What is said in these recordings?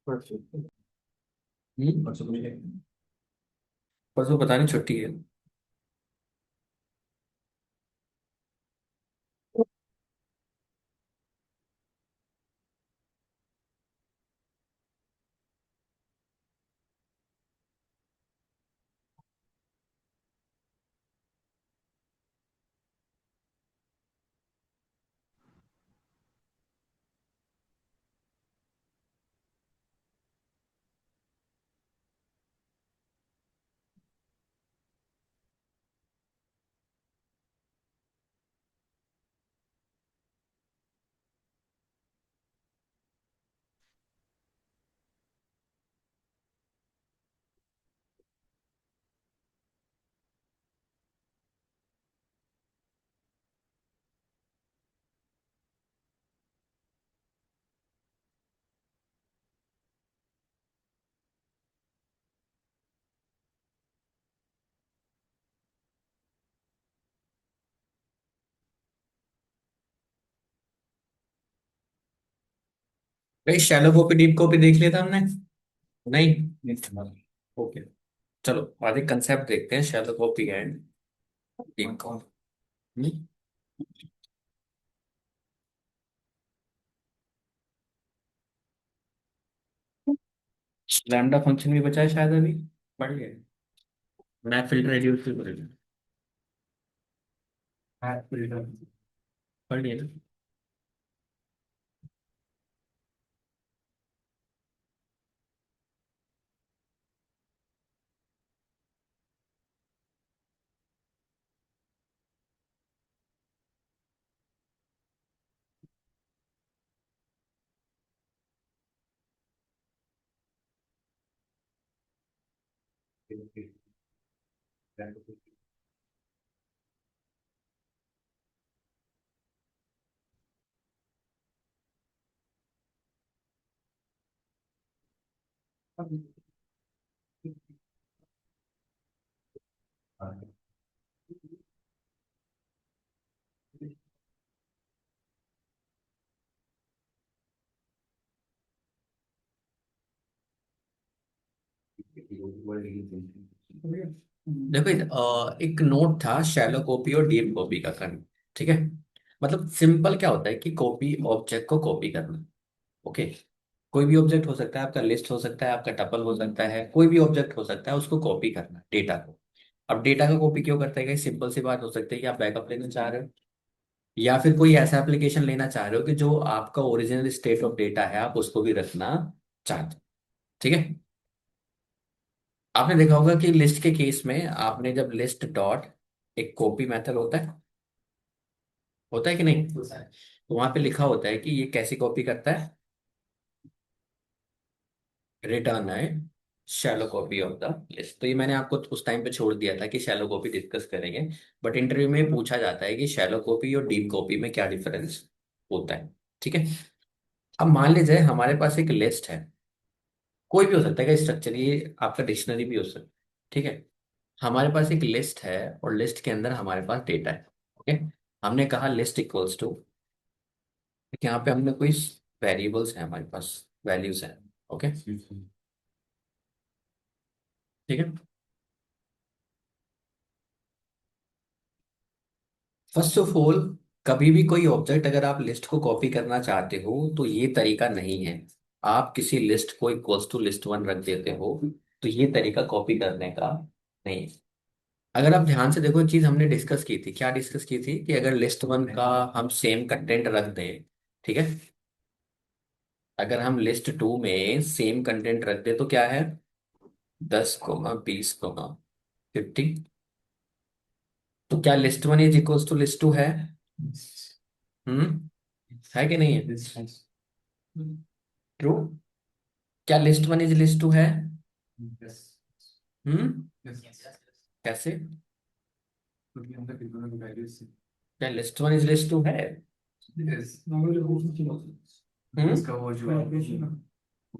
परसों। परसों को नहीं। परसों पता नहीं, छुट्टी है। भाई शैलो कॉपी डीप कॉपी देख लिया था हमने। नहीं। ओके। चलो आगे कंसेप्ट देखते हैं, shallow copy and deep copy. Lambda function भी बचा है शायद अभी। पढ़ लिया। मैं फिल्टर रिड्यूस भी पढ़ लिया। पढ़ लिया ना। देखो एक नोट था शैलो कॉपी और डीप कॉपी का करना। ठीक है। मतलब सिंपल क्या होता है कि कॉपी ऑब्जेक्ट को कॉपी करना। ओके। कोई भी ऑब्जेक्ट हो सकता है, आपका लिस्ट हो सकता है, आपका टपल हो सकता है, कोई भी ऑब्जेक्ट हो सकता है, उसको कॉपी करना डेटा को। अब डेटा का कॉपी क्यों करते हैं? सिंपल सी बात हो सकती है कि आप बैकअप लेना चाह रहे हो, या फिर कोई ऐसा एप्लीकेशन लेना चाह रहे हो कि जो आपका ओरिजिनल स्टेट ऑफ डेटा है आप उसको भी रखना चाहते हो। ठीक है। आपने देखा होगा कि लिस्ट के केस में आपने जब लिस्ट डॉट एक कॉपी मेथड होता है कि नहीं, तो वहां पे लिखा होता है कि ये कैसी कॉपी करता है। रिटर्न है shallow copy of the list. तो ये मैंने आपको उस टाइम पे छोड़ दिया था कि शैलो कॉपी डिस्कस करेंगे, बट इंटरव्यू में पूछा जाता है कि शैलो कॉपी और डीप कॉपी में क्या डिफरेंस होता है। ठीक है। अब मान लीजिए हमारे पास एक लिस्ट है, कोई भी हो सकता है का स्ट्रक्चर, ये आपका डिक्शनरी भी हो सकता है। ठीक है। हमारे पास एक लिस्ट है और लिस्ट के अंदर हमारे पास डेटा है। ओके। हमने कहा लिस्ट इक्वल्स टू, यहाँ पे हमने कोई वेरिएबल्स है, हमारे पास वैल्यूज हैं। ओके। ठीक है। फर्स्ट ऑफ ऑल, कभी भी कोई ऑब्जेक्ट अगर आप लिस्ट को कॉपी करना चाहते हो तो ये तरीका नहीं है। आप किसी लिस्ट को इक्वल्स टू लिस्ट वन रख देते हो, तो ये तरीका कॉपी करने का नहीं है। अगर आप ध्यान से देखो, चीज हमने डिस्कस की थी, क्या डिस्कस की थी कि अगर लिस्ट वन का हम सेम कंटेंट रख दें। ठीक है। अगर हम लिस्ट टू में सेम कंटेंट रख दे तो क्या है, 10, 20, 50। तो क्या list one is equals to list two है? हम्म। है कि नहीं है? ट्रू। क्या list one is list two है? हम्म। कैसे? क्या list one is list two है?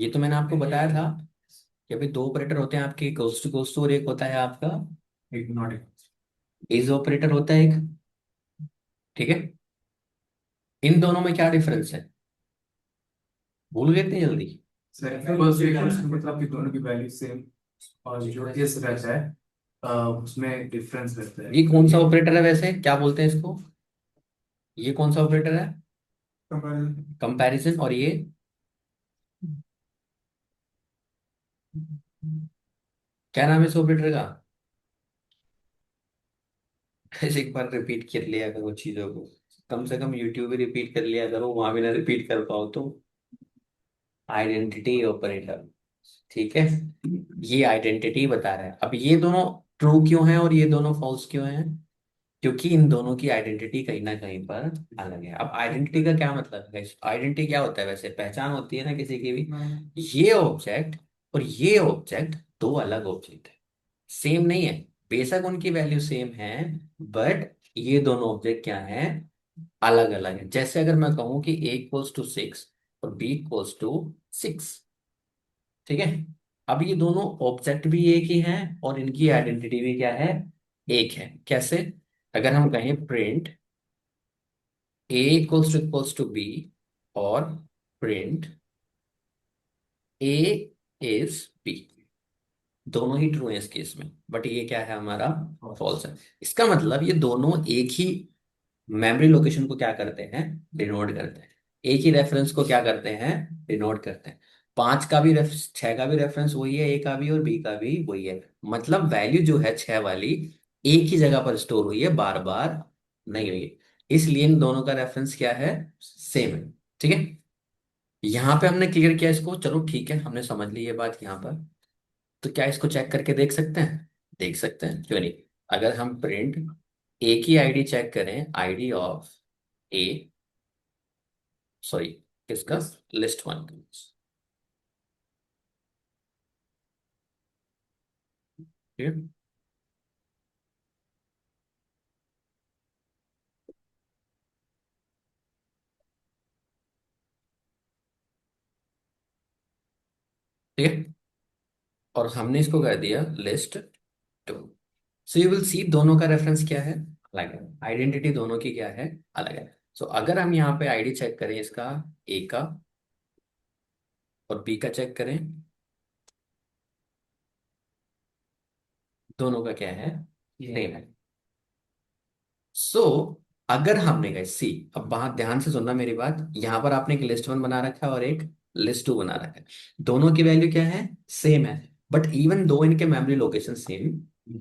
ये तो मैंने आपको बताया था कि अभी दो ऑपरेटर होते हैं आपके, गोस टू और एक होता है आपका इज ऑपरेटर होता है एक। ठीक है। इन दोनों में क्या डिफरेंस है? भूल गए इतनी जल्दी? सर फर्स्ट रेफरेंस का मतलब कि दोनों की वैल्यू सेम, और जो एस रहता है उसमें डिफरेंस रहता है ये तो कौन सा ये ऑपरेटर है वैसे, क्या बोलते हैं इसको? ये कौन सा ऑपरेटर है? कंपैरिजन। कंपैरिजन। और ये क्या नाम है इस ऑपरेटर का? ऐसे एक बार रिपीट कर लिया करो चीजों को, कम से कम यूट्यूब भी रिपीट कर लिया करो, वहां भी ना रिपीट कर पाओ तो। आइडेंटिटी ऑपरेटर, ठीक है। ये आइडेंटिटी बता रहा है। अब ये दोनों ट्रू क्यों है और ये दोनों फॉल्स क्यों है? क्योंकि इन दोनों की आइडेंटिटी कहीं ना कहीं पर अलग है। अब आइडेंटिटी का क्या मतलब है? आइडेंटिटी क्या होता है वैसे? पहचान होती है ना किसी की भी। ये ऑब्जेक्ट और ये ऑब्जेक्ट दो अलग ऑब्जेक्ट है, सेम नहीं है। बेशक उनकी वैल्यू सेम है, बट ये दोनों ऑब्जेक्ट क्या है, अलग अलग है। जैसे अगर मैं कहूं कि ए इक्वल्स टू 6 और बी इक्वल्स टू 6, ठीक है। अब ये दोनों ऑब्जेक्ट भी एक ही हैं और इनकी आइडेंटिटी भी क्या है, एक है। कैसे? अगर हम कहें print a equals to b, और प्रिंट ए इज बी, दोनों ही ट्रू है इस केस में, बट ये क्या है हमारा, फॉल्स है। इसका मतलब ये दोनों एक ही मेमोरी लोकेशन को क्या करते हैं, डिनोट करते हैं। एक ही रेफरेंस को क्या करते हैं, डिनोट करते हैं। 5 का भी 6 का भी रेफरेंस वही है, ए का भी और बी का भी वही है। मतलब वैल्यू जो है 6 वाली एक ही जगह पर स्टोर हुई है, बार बार नहीं हुई है। इसलिए इन दोनों का रेफरेंस क्या है, सेम है। ठीक है, यहाँ पे हमने क्लियर किया इसको। चलो ठीक है, हमने समझ ली ये बात यहाँ पर। तो क्या इसको चेक करके देख सकते हैं? देख सकते हैं, क्यों नहीं। अगर हम प्रिंट ए की आईडी चेक करें, आईडी ऑफ ए, सॉरी किसका, लिस्ट वन का। ठीक है, ठीक है। और हमने इसको कर दिया list two. So you will see दोनों का रेफरेंस क्या है, अलग है। आइडेंटिटी दोनों की क्या है, अलग है। सो अगर हम यहाँ पे आईडी चेक करें इसका, ए का, और बी का चेक करें, दोनों का क्या है, सेम है। सो अगर हमने गए सी, अब वहां ध्यान से सुनना मेरी बात, यहां पर आपने एक लिस्ट वन बना रखा है और एक लिस्ट टू बना रखा है। दोनों की वैल्यू क्या है, सेम है। बट इवन दो इनके मेमोरी लोकेशन सेम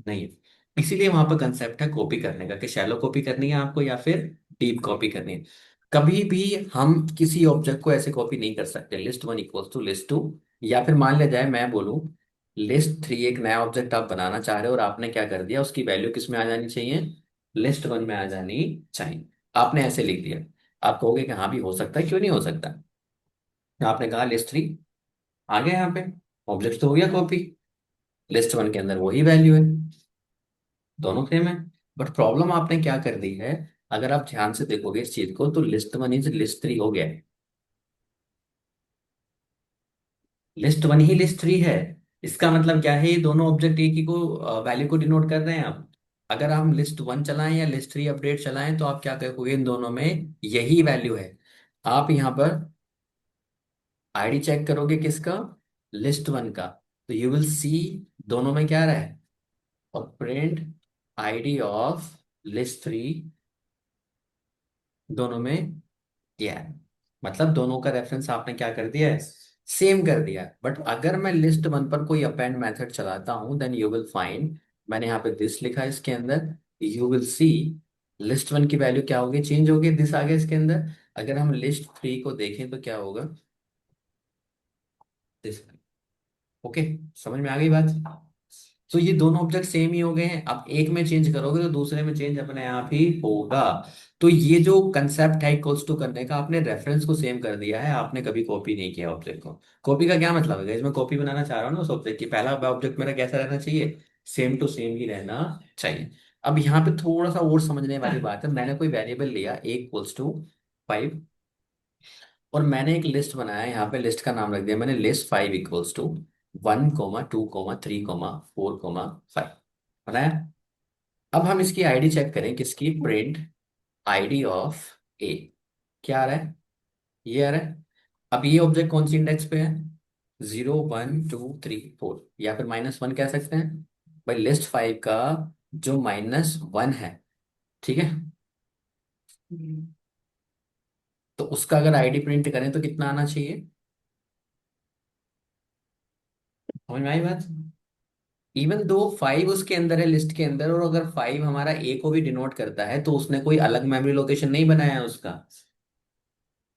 नहीं है। इसीलिए वहां पर कंसेप्ट है कॉपी करने का, कि शैलो कॉपी करनी है आपको या फिर डीप कॉपी करनी है। कभी भी हम किसी ऑब्जेक्ट को ऐसे कॉपी नहीं कर सकते, list one equals to list two. या फिर मान लिया जाए मैं बोलूं लिस्ट थ्री, एक नया ऑब्जेक्ट आप बनाना चाह रहे हो और आपने क्या कर दिया, उसकी वैल्यू किस में आ जानी चाहिए, लिस्ट वन में आ जानी चाहिए। आपने ऐसे लिख दिया। आप कहोगे कि हाँ भी हो सकता है, क्यों नहीं हो सकता। आपने कहा लिस्ट थ्री, आ गया यहाँ पे, ऑब्जेक्ट तो हो गया कॉपी, लिस्ट वन के अंदर वही वैल्यू है, दोनों सेम है। बट प्रॉब्लम आपने क्या कर दी है, अगर आप ध्यान से देखोगे इस चीज को, तो list one is list three हो गया है। लिस्ट वन ही लिस्ट थ्री है। इसका मतलब क्या है, ये दोनों ऑब्जेक्ट एक ही को वैल्यू को डिनोट कर रहे हैं। आप अगर हम लिस्ट वन चलाएं या लिस्ट थ्री अपडेट चलाएं, तो आप क्या कहोगे, इन दोनों में यही वैल्यू है। आप यहाँ पर आईडी चेक करोगे किसका, लिस्ट वन का, तो यू विल सी दोनों में क्या रहा है। और print ID of list three, दोनों में क्या है। मतलब दोनों का रेफरेंस आपने क्या कर दिया है, सेम कर दिया है। बट अगर मैं लिस्ट वन पर कोई अपेंड मेथड चलाता हूं, देन यू विल फाइंड, मैंने यहाँ पे दिस लिखा है इसके अंदर, you will C list one की वैल्यू क्या होगी, चेंज होगी, दिस आ गया इसके अंदर। अगर हम लिस्ट थ्री को देखें तो क्या होगा, दिस। ओके, समझ में आ गई बात। तो ये दोनों ऑब्जेक्ट सेम ही हो गए हैं। अब एक में चेंज करोगे तो दूसरे में चेंज अपने आप ही होगा। तो ये जो कंसेप्ट है इक्वल्स टू करने का, आपने रेफरेंस को सेम कर दिया है, आपने कभी कॉपी नहीं किया ऑब्जेक्ट को। कॉपी का क्या मतलब है, इसमें कॉपी बनाना चाह रहा हूँ ना उस ऑब्जेक्ट की, पहला ऑब्जेक्ट मेरा कैसा रहना चाहिए, सेम टू सेम ही रहना चाहिए। अब यहाँ पे थोड़ा सा और समझने वाली बात है। मैंने कोई वेरिएबल लिया ए इक्वल्स टू 5, और मैंने एक लिस्ट बनाया, यहाँ पे लिस्ट का नाम रख दिया मैंने, लिस्ट 5 इक्वल्स टू 1, 2, 3, 4, 5 बनाया। अब हम इसकी आईडी चेक करें, किसकी, प्रिंट आईडी ऑफ ए, क्या आ रहा है, ये आ रहा है। अब ये ऑब्जेक्ट कौन सी इंडेक्स पे है? 0 1 2 3 4, या फिर -1 कह सकते हैं। भाई लिस्ट 5 का जो -1 है, ठीक है, तो उसका अगर आईडी प्रिंट करें तो कितना आना चाहिए? समझ में आई बात? इवन दो 5 उसके अंदर है लिस्ट के अंदर, और अगर 5 हमारा ए को भी डिनोट करता है, तो उसने कोई अलग मेमोरी लोकेशन नहीं बनाया है उसका।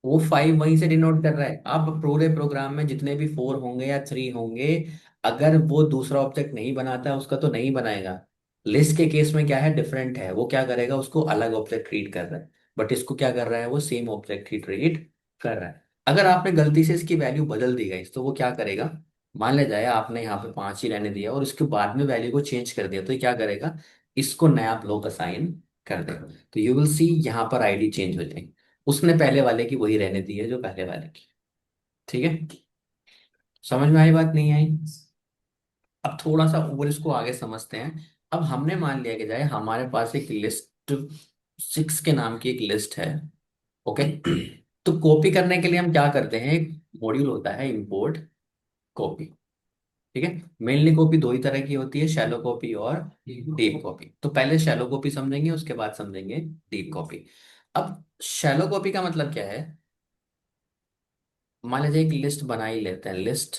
वो 5 वहीं से डिनोट कर रहा है। अब पूरे प्रोग्राम में जितने भी 4 होंगे या 3 होंगे, अगर वो दूसरा ऑब्जेक्ट नहीं बनाता है उसका, तो नहीं बनाएगा। लिस्ट के केस में क्या है, डिफरेंट है, वो क्या करेगा, उसको अलग ऑब्जेक्ट ट्रीट कर रहा है। बट इसको क्या कर रहा है, वो सेम ऑब्जेक्ट ही ट्रीट कर रहा है। अगर आपने गलती से इसकी वैल्यू बदल दी गई, तो वो क्या करेगा? मान ले जाए आपने यहाँ पे 5 ही रहने दिया और उसके बाद में वैल्यू को चेंज कर दिया, तो ये क्या करेगा, इसको नया ब्लॉक असाइन कर देगा। तो यू विल सी यहाँ पर आईडी चेंज हो जाएगी। उसने पहले वाले की वही रहने दी है जो पहले वाले की। ठीक है, समझ में आई बात, नहीं आई? अब थोड़ा सा और इसको आगे समझते हैं। अब हमने मान लिया कि जाए हमारे पास एक लिस्ट 6 के नाम की एक लिस्ट है। ओके। तो कॉपी करने के लिए हम क्या करते हैं, एक मॉड्यूल होता है इंपोर्ट कॉपी। ठीक है। मेनली कॉपी दो ही तरह की होती है, शैलो कॉपी और डीप कॉपी। तो पहले शैलो कॉपी समझेंगे, उसके बाद समझेंगे डीप कॉपी। अब शैलो कॉपी का मतलब क्या है? मान लीजिए एक लिस्ट बना ही लेते हैं, लिस्ट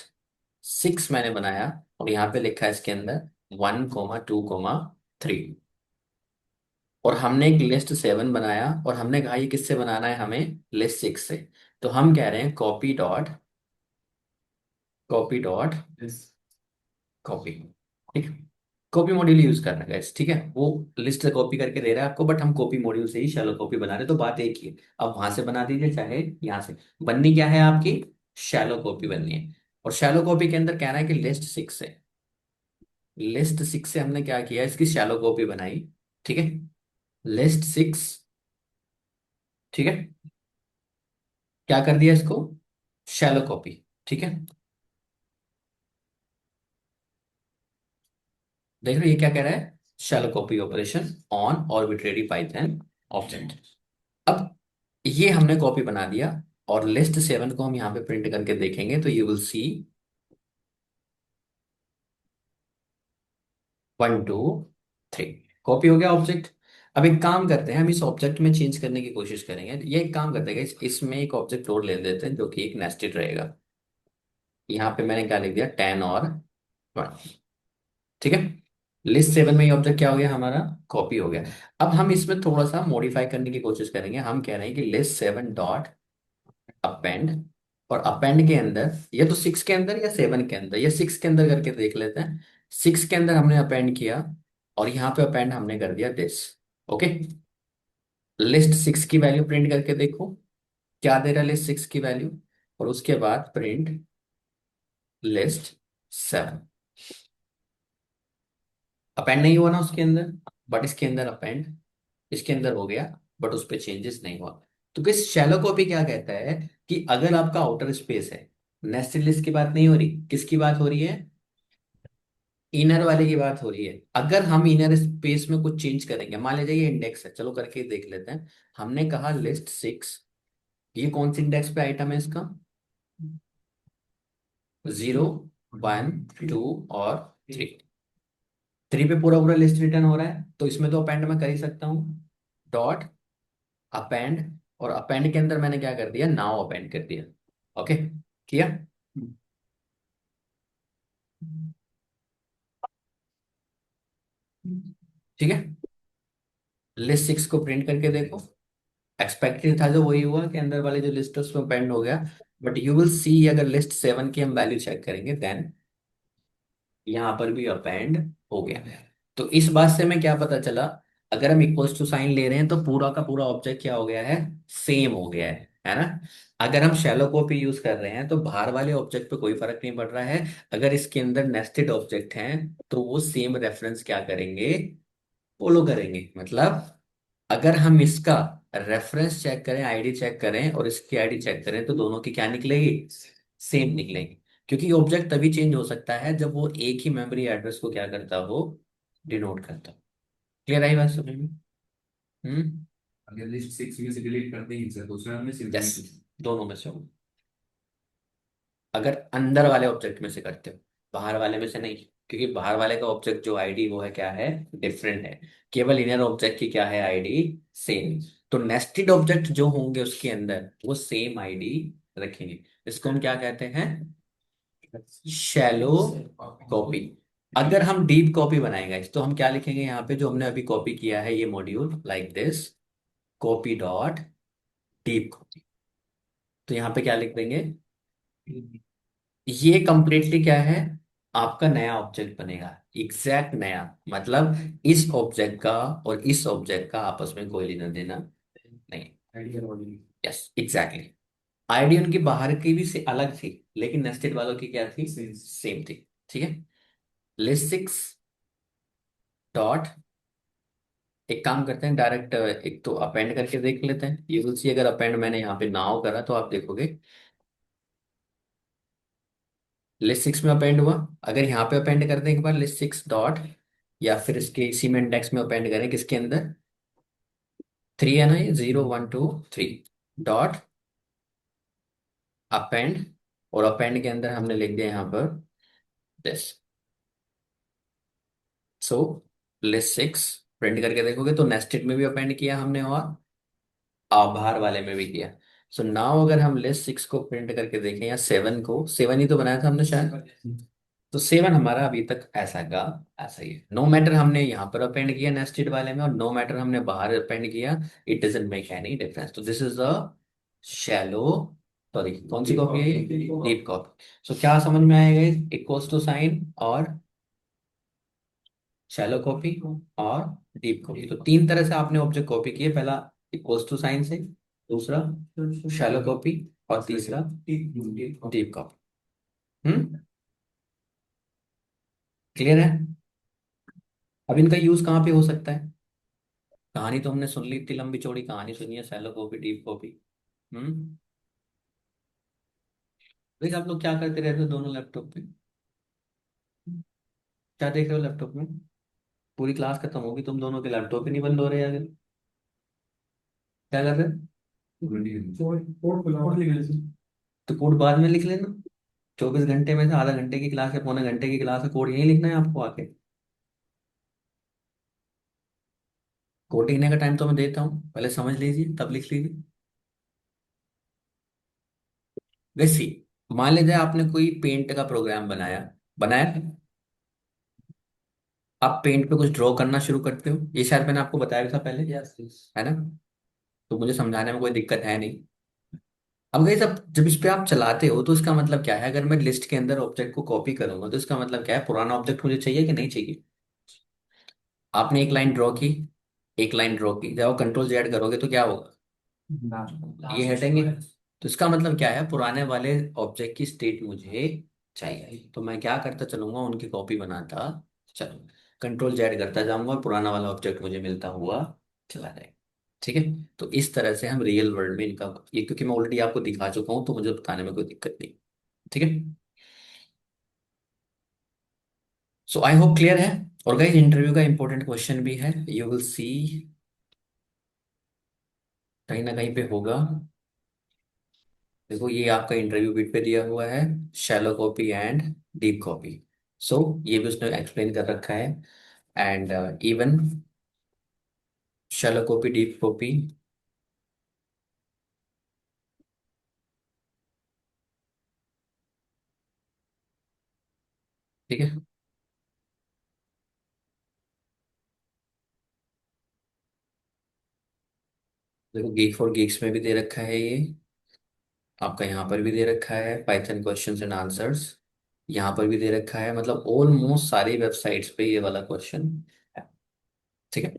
6 मैंने बनाया, और यहाँ पे लिखा है इसके अंदर 1 2 3, और हमने एक लिस्ट 7 बनाया, और हमने कहा ये किससे बनाना है, हमें लिस्ट 6 से। तो हम कह रहे हैं कॉपी डॉट Yes. कॉपी। ठीक है। कॉपी मॉड्यूल यूज कर रहे हैं guys, ठीक है। वो लिस्ट से कॉपी करके दे रहा है आपको, बट हम कॉपी मॉड्यूल से ही शैलो कॉपी बना रहे हैं, तो बात एक ही है। अब वहां से बना दीजिए चाहे यहाँ से। बननी क्या है आपकी, शैलो कॉपी बननी है। और शैलो कॉपी के अंदर कह रहा है कि लिस्ट 6 से हमने क्या किया, इसकी शैलो कॉपी बनाई। ठीक है। लिस्ट 6, ठीक है, क्या कर दिया इसको, शैलो कॉपी। ठीक है। देख रहे हो ये क्या कह रहा है, shallow copy operation on arbitrary Python object. अब ये हमने कॉपी बना दिया, और लिस्ट 7 को हम यहाँ पे प्रिंट करके देखेंगे, तो यू विल सी 1 2 3, कॉपी हो गया ऑब्जेक्ट। अब एक काम करते हैं, हम इस ऑब्जेक्ट में चेंज करने की कोशिश करेंगे। ये एक काम करते हैं, इसमें एक ऑब्जेक्ट और ले लेते हैं जो कि एक नेस्टेड रहेगा। यहाँ पे मैंने क्या लिख दिया, 10 और 1। ठीक है। लिस्ट 7 में ये ऑब्जेक्ट क्या हो गया हमारा, कॉपी हो गया। अब हम इसमें थोड़ा सा मॉडिफाई करने की कोशिश करेंगे। हम कह रहे हैं कि लिस्ट 7 डॉट अपेंड, और अपेंड के अंदर, या तो 6 के अंदर या 7 के अंदर, या 6 के अंदर करके देख लेते हैं। 6 के अंदर हमने अपेंड किया, और यहाँ पे अपेंड हमने कर दिया दिस। ओके। लिस्ट 6 की वैल्यू प्रिंट करके देखो, क्या दे रहा है लिस्ट 6 की वैल्यू, और उसके बाद प्रिंट लिस्ट 7। अपेंड नहीं हुआ ना उसके अंदर, बट इसके अंदर अपेंड, इसके अंदर हो गया, बट उस पर चेंजेस नहीं हुआ। तो किस शैलो कॉपी क्या कहता है, कि अगर आपका आउटर स्पेस है, नेस्टेड लिस्ट की बात नहीं हो रही, किसकी बात हो रही है, इनर वाले की बात हो रही है। अगर हम इनर स्पेस में कुछ चेंज करेंगे, मान लीजिए ये इंडेक्स है, चलो करके देख लेते हैं। हमने कहा लिस्ट 6, ये कौन सी इंडेक्स पे आइटम है इसका, 0 1 2 और 3। 3 पे पूरा पूरा लिस्ट रिटर्न हो रहा है, तो इसमें तो अपेंड मैं कर ही सकता हूँ, डॉट अपेंड। और अपेंड के अंदर मैंने क्या कर दिया, नाउ अपेंड कर दिया। ओके, किया। ठीक है। लिस्ट 6 को प्रिंट करके देखो, एक्सपेक्टेड था जो वही हुआ, कि अंदर वाले जो लिस्ट है उसमें अपेंड हो गया। बट यू विल सी, अगर लिस्ट 7 की हम वैल्यू चेक करेंगे, देन यहाँ पर भी अपेंड हो गया। तो इस बात से हमें क्या पता चला, अगर हम इक्वल्स टू साइन ले रहे हैं, तो पूरा का पूरा ऑब्जेक्ट क्या हो गया है, सेम हो गया है ना। अगर हम शैलो कॉपी यूज कर रहे हैं, तो बाहर वाले ऑब्जेक्ट पे कोई फर्क नहीं पड़ रहा है। अगर इसके अंदर नेस्टेड ऑब्जेक्ट हैं, तो वो सेम रेफरेंस क्या करेंगे, फॉलो करेंगे। मतलब अगर हम इसका रेफरेंस चेक करें, आईडी चेक करें, और इसकी आईडी चेक करें, तो दोनों की क्या निकलेगी, सेम निकलेगी। क्योंकि ऑब्जेक्ट तभी चेंज हो सकता है जब वो एक ही मेमोरी एड्रेस को क्या करता हो, डिनोट करता हो। क्लियर आई बात समझ में? हम्म। अगर लिस्ट 6 में से डिलीट करते हैं सर, दूसरा में से यस, डिलीट। दोनों में से हो। अगर अंदर वाले ऑब्जेक्ट में से करते हो, बाहर वाले में से नहीं, क्योंकि बाहर वाले का ऑब्जेक्ट जो आईडी वो है क्या है, डिफरेंट है। केवल इनर ऑब्जेक्ट की क्या है, आईडी सेम। तो नेस्टेड ऑब्जेक्ट जो होंगे उसके अंदर वो सेम आईडी रखेंगे। इसको हम क्या कहते हैं, शैलो कॉपी। अगर हम डीप कॉपी बनाएंगे तो हम क्या लिखेंगे यहाँ पे, जो हमने अभी कॉपी किया है ये module, like this, copy dot deep copy. तो यहाँ पे क्या लिख देंगे, ये कंप्लीटली क्या है, आपका नया ऑब्जेक्ट बनेगा, एग्जैक्ट नया। मतलब इस ऑब्जेक्ट का और इस ऑब्जेक्ट का आपस में कोई लेना देना नहीं। आइडिया वाली। Yes exactly. आईडी उनकी बाहर की भी से अलग थी, लेकिन नेस्टेड वालों की क्या थी, Same. सेम थी। ठीक है। लिस्ट सिक्स डॉट, एक काम करते हैं डायरेक्ट, एक तो अपेंड करके देख लेते हैं। यू विल सी, अगर अपेंड मैंने यहाँ पे नाउ करा तो आप देखोगे लिस्ट सिक्स में अपेंड हुआ। अगर यहाँ पे अपेंड कर दें एक बार लिस्ट सिक्स डॉट, या फिर इसके इसी में इंडेक्स में अपेंड करें, किसके अंदर, थ्री है ना, ये 0 1 2 3 डॉट अपेंड। और अपेंड के अंदर हमने लिख दिया यहाँ पर this. So list six print करके देखोगे तो नेस्टेड में भी अपेंड किया हमने और आभार वाले में भी किया। सो नाउ अगर हम लिस्ट सिक्स को प्रिंट करके देखें, या सेवन को, सेवन ही तो बनाया था हमने शायद, तो सेवन हमारा अभी तक ऐसा का ऐसा ही है। नो मैटर हमने यहाँ पर अपेंड किया नेस्टेड वाले में, और नो मैटर हमने बाहर अपेंड किया, it doesn't make any difference. तो this is a shallow, sorry कौन सी कॉपी है, डीप कॉपी। सो क्या समझ में आएगा, इक्वल्स टू साइन और शैलो कॉपी और डीप कॉपी। तो तीन तरह से आपने ऑब्जेक्ट कॉपी किए, पहला इक्वल्स टू साइन से, दूसरा शैलो कॉपी, और तीसरा डीप कॉपी। क्लियर है। अब इनका यूज कहाँ पे हो सकता है, कहानी तो हमने सुन ली, इतनी लंबी चौड़ी कहानी सुनी है, शैलो कॉपी डीप कॉपी। हम्म। भाई आप लोग क्या करते रहते हो दोनों लैपटॉप पे, क्या देख रहे हो लैपटॉप में, पूरी क्लास खत्म होगी तुम दोनों के लैपटॉप ही नहीं बंद हो रहे आगे, क्या कर रहे हो। कोड लिख लेते हैं। तो कोड बाद में लिख लेना, 24 घंटे में से आधा घंटे की क्लास है, पौने घंटे की क्लास है, कोड यही लिखना है आपको आके। कोड लिखने का टाइम तो मैं देता हूँ, पहले समझ लीजिए तब लिख लीजिए। वैसे मान लीजिए आपने कोई पेंट का प्रोग्राम बनाया, बनाया, आप पेंट पे कुछ ड्रॉ करना शुरू करते हो, ये शायद मैंने आपको बताया भी था पहले, Yes, yes. है ना। तो मुझे समझाने में कोई दिक्कत है नहीं। अब गई सब, जब इस पे आप चलाते हो तो इसका मतलब क्या है, अगर मैं लिस्ट के अंदर ऑब्जेक्ट को कॉपी करूंगा तो इसका मतलब क्या है, पुराना ऑब्जेक्ट मुझे चाहिए कि नहीं चाहिए। आपने एक लाइन ड्रॉ की, एक लाइन ड्रॉ की, जब आप कंट्रोल जेड करोगे तो क्या होगा, ये हटेंगे। तो इसका मतलब क्या है, पुराने वाले ऑब्जेक्ट की स्टेट मुझे चाहिए, तो मैं क्या करता चलूंगा, उनकी कॉपी बनाता चलूंगा, कंट्रोल जेड करता जाऊंगा और पुराना वाला ऑब्जेक्ट मुझे मिलता हुआ चला जाएगा। ठीक है। तो इस तरह से हम रियल वर्ल्ड में इनका, ये क्योंकि मैं ऑलरेडी आपको दिखा चुका हूं तो मुझे बताने में कोई दिक्कत नहीं। ठीक है। सो आई होप क्लियर है। और गाइस इंटरव्यू का इंपॉर्टेंट क्वेश्चन भी है, यू विल सी, कहीं ना कहीं पे होगा। देखो ये आपका इंटरव्यू बिट पे दिया हुआ है, shallow copy and deep copy. So ये भी उसने एक्सप्लेन कर रखा है। And even shallow copy deep copy, ठीक है। देखो गीक फॉर गीक्स में भी दे रखा है ये, आपका यहाँ पर भी दे रखा है, पाइथन क्वेश्चंस एंड आंसर्स यहाँ पर भी दे रखा है, मतलब ऑलमोस्ट सारी वेबसाइट्स पे ये वाला क्वेश्चन है। ठीक है।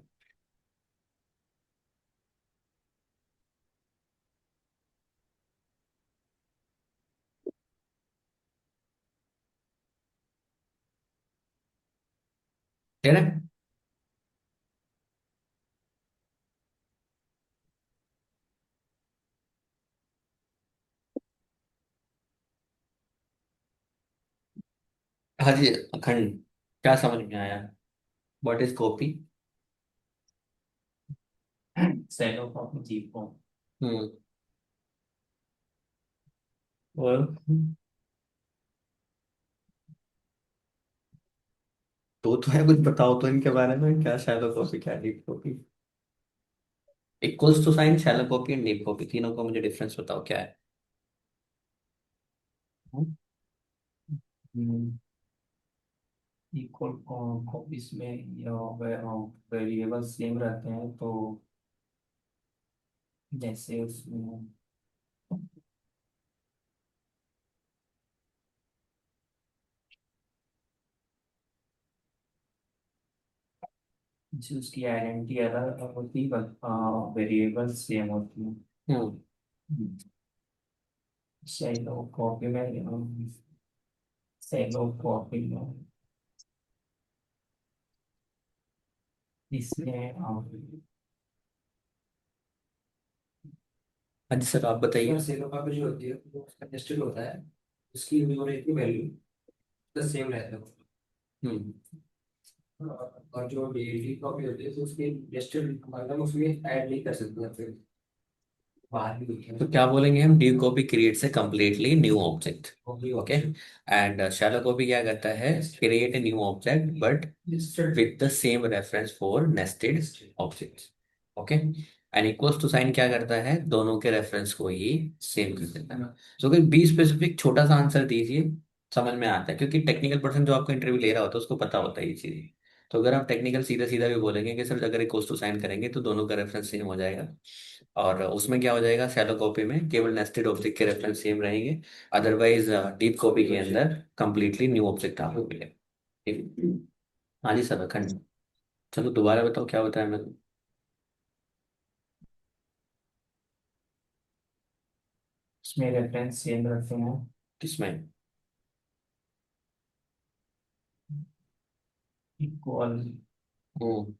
क्लियर है। हाँ जी अखंड, क्या समझ में आया, what is copy. Silo copy deep form. हम्म। और तो है, कुछ बताओ तो इनके बारे में, क्या शैलो कॉपी क्या deep copy. Equals to sign shallow copy and deep copy, तीनों का मुझे डिफरेंस बताओ क्या है। इक्वल कॉपीज में वेरिएबल सेम रहते हैं, तो जैसे उसमें जैसे उसकी आइडेंटिटी अलग होती है, वेरिएबल सेम होती है। हम्म। शैलो कॉपी में शैलो कॉपी में इसमें हाँ जी सर, आप बताइए। सेलो कॉपी जो होती है वो कंजेस्टेड होता है, उसकी मेमोरी की वैल्यू तो सेम रहता है। हम्म। और जो डेली कॉपी होती है तो उसकी नेस्टेड मतलब उसमें ऐड नहीं कर सकते हैं फिर बाहर भी दिखे तो क्या बोलेंगे हम, deep copy creates a completely new object. Copy okay. And shallow copy क्या करता है, create a new object but with the same reference for nested objects. Okay. And equals to sign क्या करता है, दोनों के रेफरेंस को ही सेम कर देता है। सो कि बी स्पेसिफिक छोटा सा आंसर दीजिए, समझ में आता है, क्योंकि टेक्निकल पर्सन जो आपको इंटरव्यू ले रहा होता है उसको पता होता है ये चीज़। तो अगर आप टेक्निकल सीधा सीधा भी बोलेंगे कि सर अगर इक्वल्स टू साइन करेंगे तो दोनों का रेफरेंस सेम हो जाएगा, और उसमें क्या हो जाएगा, शैलो कॉपी में केवल नेस्टेड ऑब्जेक्ट के रेफरेंस सेम रहेंगे, अदरवाइज डीप कॉपी के अंदर कंप्लीटली न्यू ऑब्जेक्ट आपको मिलेगा। ठीक है? हाँ जी सर, अखंड। चलो दोबारा बताओ क्या बताया मैंने। उसमें रेफरेंस सेम रखते हैं। किसमें। इक्वल हम्म।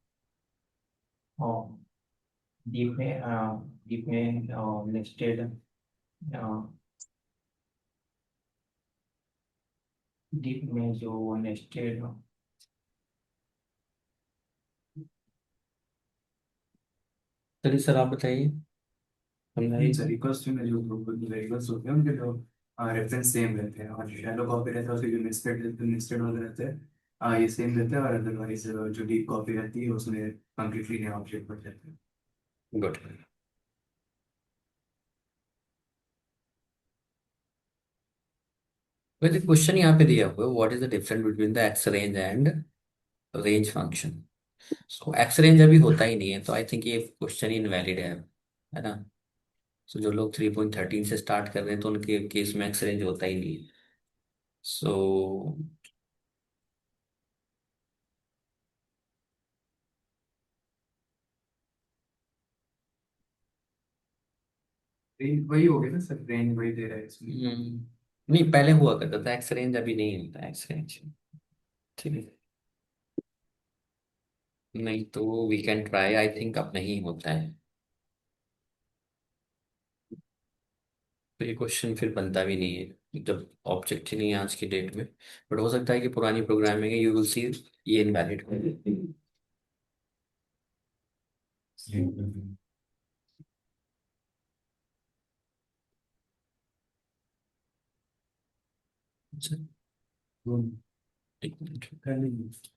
और डीप में नेस्टेड डीप में जो नेस्टेड चलिए सर आप बताइए। इन समझाइए। सभी क्वेश्चन में जो वेरिएबल्स होते हैं उनके जो रेफरेंस सेम रहते हैं, और जो शैलो कॉपी रहता है उसके जो नेस्टेड नेस्टेड वाले रहते हैं ये सेम रहते हैं, और अदरवाइज जो डीप कॉपी रहती है उसमें कम्प्लीटली नया ऑब्जेक्ट बन जाते हैं। गुड। वैसे क्वेश्चन यहाँ पे दिया हुआ है, what is the difference between the x range and range function. So x range अभी होता ही नहीं है, तो आई थिंक ये क्वेश्चन ही इनवैलिड है ना। सो जो लोग 3.13 से स्टार्ट कर रहे हैं तो उनके केस में एक्स रेंज होता ही नहीं है। सो रेंज वही हो गया ना सर, रेंज वही दे रहा है इसमें। नहीं, पहले हुआ करता था एक्स रेंज, अभी नहीं होता एक्स रेंज। ठीक है। नहीं तो we can try, I think अब नहीं होता है। तो ये क्वेश्चन फिर बनता भी नहीं है जब ऑब्जेक्ट ही नहीं है आज की डेट में। बट हो सकता है कि पुरानी प्रोग्रामिंग है, यू विल सी ये इनवैलिड। अच्छा, एक मिनट।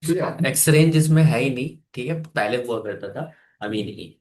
एक्स रेंज इसमें है ही नहीं, ठीक है, पहले हुआ करता था, अभी नहीं।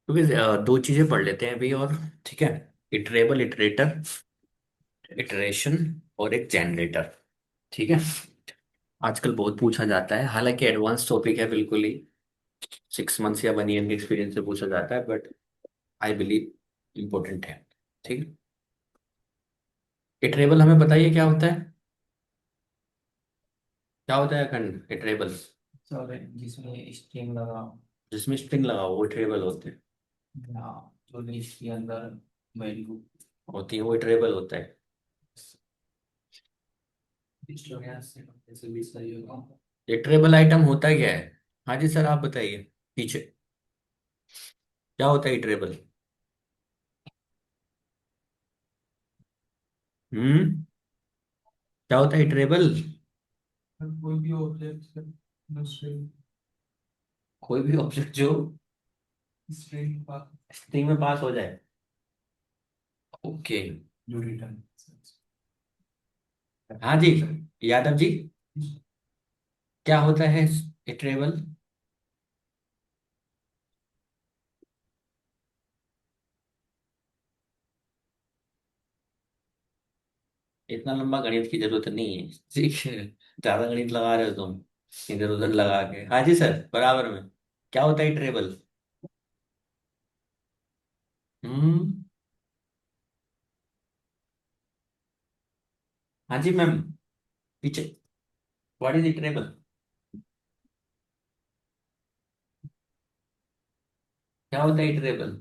क्योंकि दो चीजें पढ़ लेते हैं अभी और, ठीक है। इटरेबल, इटरेटर, इटरेशन, और एक जनरेटर, ठीक है। आजकल बहुत पूछा जाता है, हालांकि एडवांस टॉपिक है बिल्कुल ही, 6 मंथ्स या 1 ईयर के एक्सपीरियंस से पूछा जाता है, बट आई बिलीव इम्पोर्टेंट है, ठीक है। इटरेबल हमें बताइए क्या होता है, क्या होता है अखंड इटरेबल? सर जिसमें स्ट्रिंग लगा, जिसमें स्ट्रिंग लगा हो वो इटरेबल होते हैं, या जो लिस्ट के अंदर वैल्यू होती है वो इटरेबल होता है। लिस्ट वगैरह से जैसे भी सही होगा। इटरेबल आइटम होता क्या है? हाँ जी सर, आप बताइए पीछे, क्या होता है इटरेबल? हम्म, क्या होता है इटरेबल? कोई भी ऑब्जेक्ट स्ट्रिंग कोई भी ऑब्जेक्ट जो स्ट्रिंग का स्ट्रिंग में पास हो जाए, ओके। जो रिटर्न। हाँ जी, यादव जी, क्या होता है इटरेबल? इतना लंबा गणित की जरूरत नहीं है, ठीक है, ज्यादा गणित लगा रहे हो तुम इधर उधर लगा के। हाँ जी सर, बराबर में, क्या होता है इटरेबल? हम्म, हाँ जी मैम, पीछे, व्हाट इज इटरेबल? क्या होता है iterable?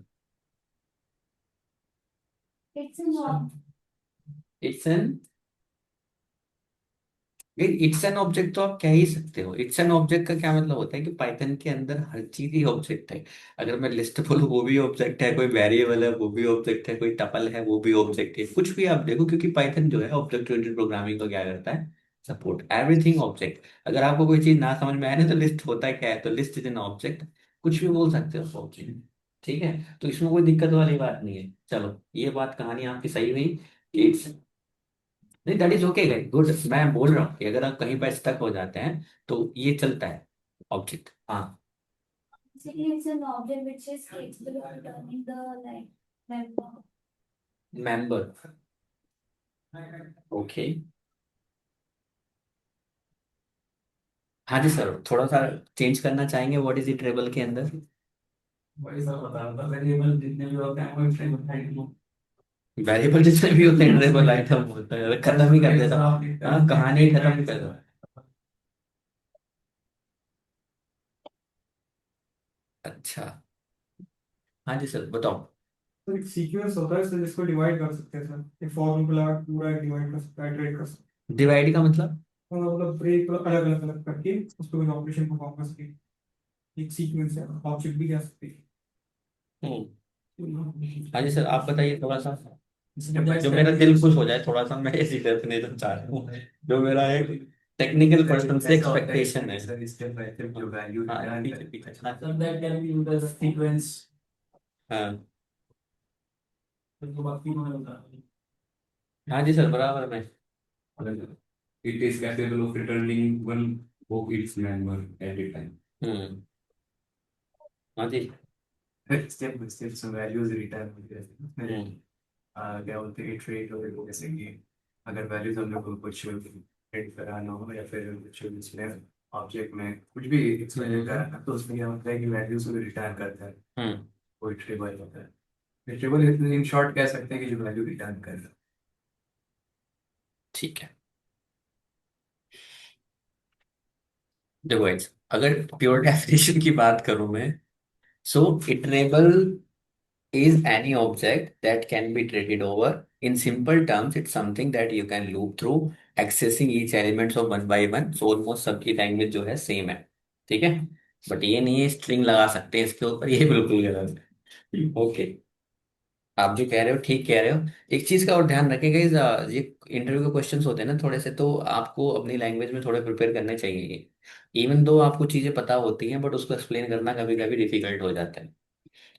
It's a norm. It's an, it's an object तो आप कह ही सकते हो। इट्स एन ऑब्जेक्ट का क्या मतलब होता है कि पाइथन के अंदर हर चीज ही ऑब्जेक्ट है। अगर मैं लिस्ट बोलूँ वो भी ऑब्जेक्ट है, कोई वेरिएबल है वो भी ऑब्जेक्ट है, कोई टपल है वो भी ऑब्जेक्ट है, कुछ भी आप देखो, क्योंकि पाइथन जो है ऑब्जेक्ट ओरिएंटेड प्रोग्रामिंग को क्या करता है, सपोर्ट एवरीथिंग ऑब्जेक्ट। अगर आपको कोई चीज ना समझ में आए ना तो लिस्ट होता है क्या है, तो लिस्ट इज एन ऑब्जेक्ट, कुछ भी बोल सकते हो ऑब्जेक्ट, ठीक है। तो इसमें कोई दिक्कत वाली बात नहीं है। चलो ये बात कहानी आपकी सही हुई कि नहीं, दैट इज ओके गुड। मैं बोल रहा हूँ कि अगर आप कहीं पर स्टक हो जाते हैं तो ये चलता है ऑब्जेक्ट, हाँ। Basically, it's an object which is capable of returning the like member. Member, okay. हाँ जी सर, थोड़ा सा चेंज करना चाहेंगे व्हाट इज इट टेबल के अंदर? वही सब बता रहा था, वेरिएबल जितने भी होते हैं वो स्ट्रिंग बताएंगे। वेरिएबल जितने भी होते हैं टेबल आइटम होता है, खत्म ही कर देता हूँ, हाँ कहानी खत्म ही कर दो। अच्छा, हाँ जी सर बताओ। तो एक सीक्वेंस होता है सर जिसको डिवाइड कर सकते हैं सर, एक फॉर्मूला पूरा डिवाइड कर सकता है, इटरेट कर सकता डिवाइड का मतलब? है, मतलब ब्रेक अलग अलग अलग करके उस पर कोई ऑपरेशन परफॉर्म कर सके। एक सीक्वेंस है, ऑब्जेक्ट भी कह सकते हम्म, हैं। हाँ जी सर आप बताइए थोड़ा सा, इसमें जो मेरा दिल खुश हो जाए थोड़ा सा, मैं इसी डेफिनेशन चाह रहा हूँ जो मेरा है। टेक्निकल पर्सन से ऐसा होता है एक्सपेक्टेशन है। सर, स्टेप बाय स्टेप जो वैल्यू हाँ रिटर्न पीछे करती पीछे है। चला। So that can be used as a sequence. हाँ तो बाकी मैं बता रहा हाँ जी सर बराबर में। It is capable of returning one of its member at a time. हम्म। हाँ जी। स्टेप बाय स्टेप जो वैल्यूज रिटर्न होती है उसमें हम्म। क्या बोलते हैं इटरेट और जैसे कि अगर वैल्यूज हम लोग को कुछ प्रिंट कराना हो या फिर कुछ इसमें ऑब्जेक्ट में कुछ भी एक्सप्लेन कराना, तो उसमें क्या होता है कि वैल्यूज को रिटर्न करता है, हम्म। वो इटरेबल होता है। इटरेबल इन शॉर्ट कह सकते हैं कि जो वैल्यू रिटर्न कर रहा है। ठीक है। देखो guys, अगर प्योर डेफिनेशन की बात करूं मैं, सो iterable is any object that can be iterated over. In simple terms, it's something that you can loop through, accessing each elements of one by one. So almost सबकी language जो है same है, ठीक है। बट ये नहीं है string लगा सकते हैं इसके ऊपर, ये बिल्कुल गलत है। ओके, आप जो कह रहे हो ठीक कह रहे हो। एक चीज का और ध्यान रखेंगे, ये इंटरव्यू के क्वेश्चंस होते हैं ना थोड़े से, तो आपको अपनी लैंग्वेज में थोड़े प्रिपेयर करने चाहिए। इवन दो आपको चीजें पता होती हैं, बट उसको एक्सप्लेन करना कभी कभी डिफिकल्ट हो जाता है।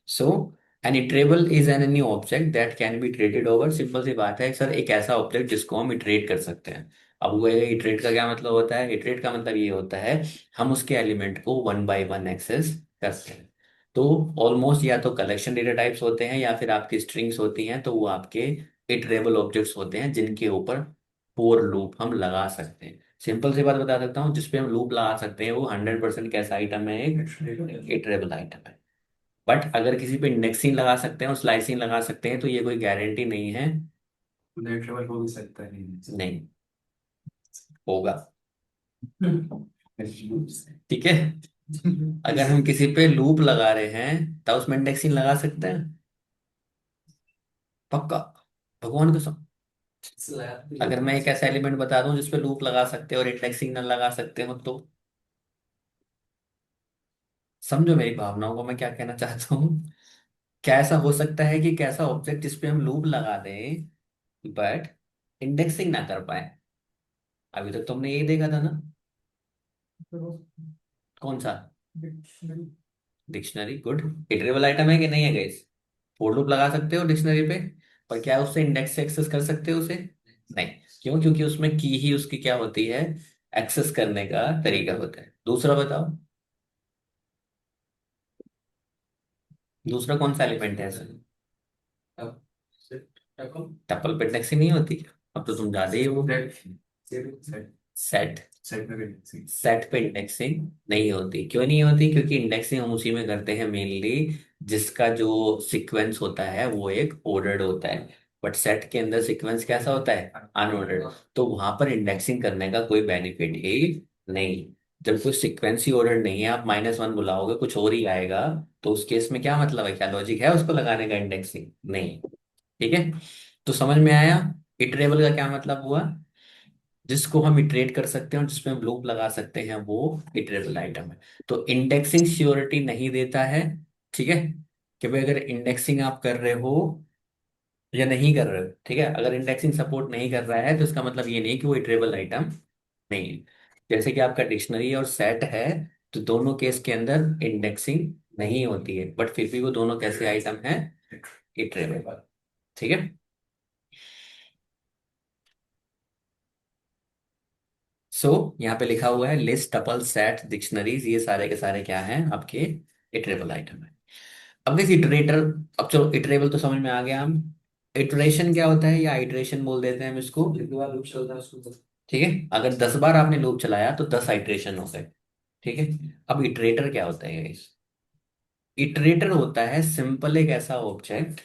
So an iterable is an any object that can be iterated over. Simple सी बात है सर, एक ऐसा ऑब्जेक्ट जिसको हम इटरेट कर सकते हैं। अब वो इटरेट का क्या मतलब होता है? इटरेट का मतलब ये होता है हम उसके एलिमेंट को वन बाय वन एक्सेस करते हैं। तो ऑलमोस्ट या तो कलेक्शन डेटा टाइप्स होते हैं या फिर आपकी स्ट्रिंग्स होती हैं, तो वो आपके इटरेबल ऑब्जेक्ट्स होते हैं जिनके ऊपर फोर लूप हम लगा सकते हैं। सिंपल सी बात बता सकता हूँ, जिसपे हम लूप लगा सकते हैं वो 100% कैसा आइटम है? एक इटरेबल आइटम है। बट अगर किसी पे इंडेक्सिंग लगा सकते हैं और स्लाइसिंग लगा सकते हैं, तो ये कोई गारंटी नहीं है। इटरेबल हो भी सकता है, नहीं नहीं होगा, ठीक है। अगर हम किसी पे लूप लगा रहे हैं तो उसमें इंडेक्सिंग लगा सकते हैं पक्का, भगवान कसम। अगर मैं एक ऐसा एलिमेंट बता दूं जिसपे लूप लगा सकते हो और इंडेक्सिंग ना लगा सकते हो, तो समझो मेरी भावनाओं को मैं क्या कहना चाहता हूँ। क्या ऐसा हो सकता है कि कैसा ऑब्जेक्ट जिसपे हम लूप लगा दें बट इंडेक्सिंग ना कर पाए? अभी तक तुमने यही देखा था ना। हूँ कौन सा? Dictionary. Dictionary, good. Iterable item है कि नहीं है गाइस? फॉर लूप लगा सकते हो डिक्शनरी पे, पर क्या उससे इंडेक्स से एक्सेस कर सकते हो उसे? नहीं। क्यों? क्योंकि उसमें की ही उसकी क्या होती है? एक्सेस करने का तरीका होता है। दूसरा बताओ, दूसरा कौन सा एलिमेंट है इसमें? टपल पे इंडेक्सिंग नहीं होती? अब तो तुम ज्यादा ही हो। सेट सेट, सेट में भी सेट पे इंडेक्सिंग नहीं होती। क्यों नहीं होती? क्योंकि इंडेक्सिंग हम उसी में करते हैं मेनली जिसका जो सीक्वेंस होता है वो एक ऑर्डर्ड होता है। बट सेट के अंदर सीक्वेंस कैसा होता है? अनऑर्डर्ड। तो वहां पर इंडेक्सिंग करने का कोई बेनिफिट ही नहीं। जब कोई सीक्वेंस ही ऑर्डर्ड नहीं है, आप -1 बुलाओगे कुछ और ही आएगा, तो उस केस में क्या मतलब है? क्या लॉजिक है उसको लगाने का इंडेक्सिंग? नहीं, ठीक है। तो समझ में आया इटरेबल का क्या मतलब हुआ? जिसको हम इटरेट कर सकते हैं और जिसमें हम लूप लगा सकते हैं, वो इटरेबल आइटम है। तो इंडेक्सिंग श्योरिटी नहीं देता है, ठीक है, कि भाई अगर इंडेक्सिंग आप कर रहे हो या नहीं कर रहे हो, ठीक है। अगर इंडेक्सिंग सपोर्ट नहीं कर रहा है तो इसका मतलब ये नहीं कि वो इटरेबल आइटम नहीं है। जैसे कि आपका डिक्शनरी और सेट है, तो दोनों केस के अंदर इंडेक्सिंग नहीं होती है, बट फिर भी वो दोनों कैसे आइटम है? इटरेबल, ठीक है। सो यहाँ पे लिखा हुआ है लिस्ट, टपल, सेट, डिक्शनरीज, ये सारे के सारे क्या हैं? आपके इटरेबल आइटम है। अब देखिए इटरेटर, अब चलो इटरेबल तो समझ में आ गया हम। इटरेशन क्या होता है, या इटरेशन बोल देते हैं हम इसको, एक बार लूप चलता है उसको। ठीक है। अगर 10 बार आपने लूप चलाया तो 10 आइटरेशन हो गए, ठीक है। अब इटरेटर क्या होता है guys? इटरेटर होता है सिंपल एक ऐसा ऑब्जेक्ट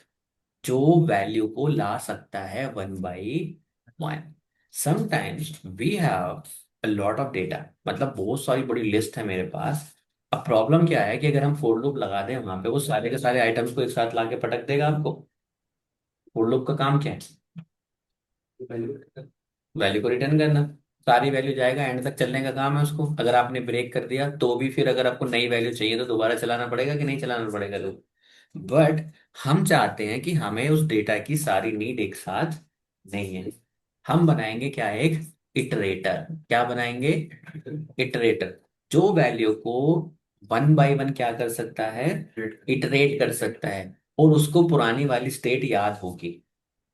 जो वैल्यू को ला सकता है one by one. Sometimes we have a lot of data, मतलब बहुत सारी बड़ी लिस्ट है मेरे पास। अब प्रॉब्लम क्या है कि अगर हम फोर लूप लगा दें वहां पे, वो सारे के सारे आइटम्स को एक साथ लाके पटक देगा आपको। फोर लूप का काम क्या है? वैल्यू को रिटर्न करना। सारी वैल्यू जाएगा, एंड तक चलने का काम है उसको। अगर आपने ब्रेक कर दिया तो भी फिर अगर आपको नई वैल्यू चाहिए तो दोबारा चलाना पड़ेगा कि नहीं चलाना पड़ेगा लूप? बट हम चाहते हैं कि हमें उस डेटा की सारी नीड एक साथ नहीं है। हम बनाएंगे क्या? एक इटरेटर। क्या बनाएंगे? इटरेटर। जो वैल्यू को 1 बाय 1 क्या कर सकता है? इटरेट कर सकता है, और उसको पुरानी वाली स्टेट याद होगी।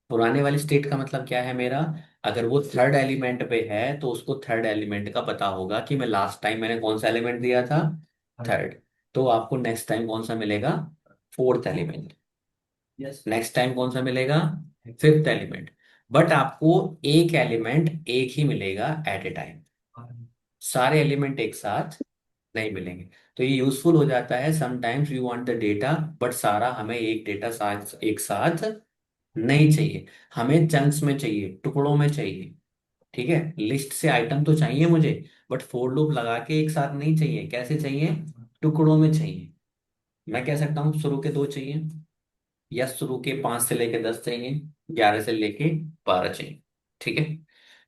पुराने वाली स्टेट का मतलब क्या है मेरा? अगर वो थर्ड एलिमेंट पे है तो उसको थर्ड एलिमेंट का पता होगा कि मैं लास्ट टाइम मैंने कौन सा एलिमेंट दिया था, थर्ड। तो आपको नेक्स्ट टाइम कौन सा मिलेगा? Fourth element. Yes. Next time कौन सा मिलेगा? Fifth element. बट आपको एक एलिमेंट एक ही मिलेगा एट ए टाइम, सारे एलिमेंट एक साथ नहीं मिलेंगे। तो ये यूजफुल हो जाता है sometimes we want the data, but सारा हमें एक डेटा साथ एक साथ नहीं चाहिए। हमें चंक्स में चाहिए, टुकड़ों में चाहिए। ठीक है, लिस्ट से आइटम तो चाहिए मुझे, बट फोर लूप लगा के एक साथ नहीं चाहिए। कैसे चाहिए? टुकड़ों में चाहिए। मैं कह सकता हूँ शुरू के 2 चाहिए, या शुरू के 5 से लेके 10 चाहिए, 11 से लेके 12 चाहिए। ठीक है।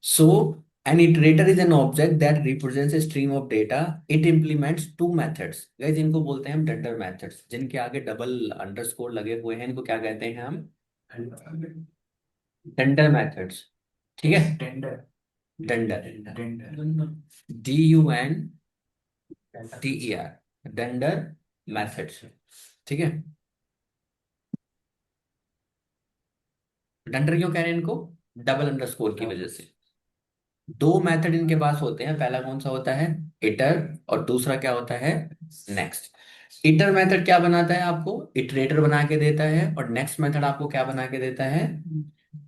सो an iterator is an object that represents a stream of data. It implements 2 methods, guys। इनको बोलते हैं हम डंडर मेथड्स। जिनके आगे डबल अंडरस्कोर लगे हुए हैं इनको क्या कहते हैं हम? Dunder methods. ठीक है। Dunder. Dunder. Dunder. DUNDER, dunder methods. ठीक है। डंडर क्यों कह रहे हैं इनको? डबल अंडरस्कोर की वजह से। 2 मेथड इनके पास होते हैं। पहला कौन सा होता है? इटर। और दूसरा क्या होता है? नेक्स्ट। इटर मेथड क्या बनाता है? आपको इटरेटर बना के देता है, और नेक्स्ट मेथड आपको क्या बना के देता है?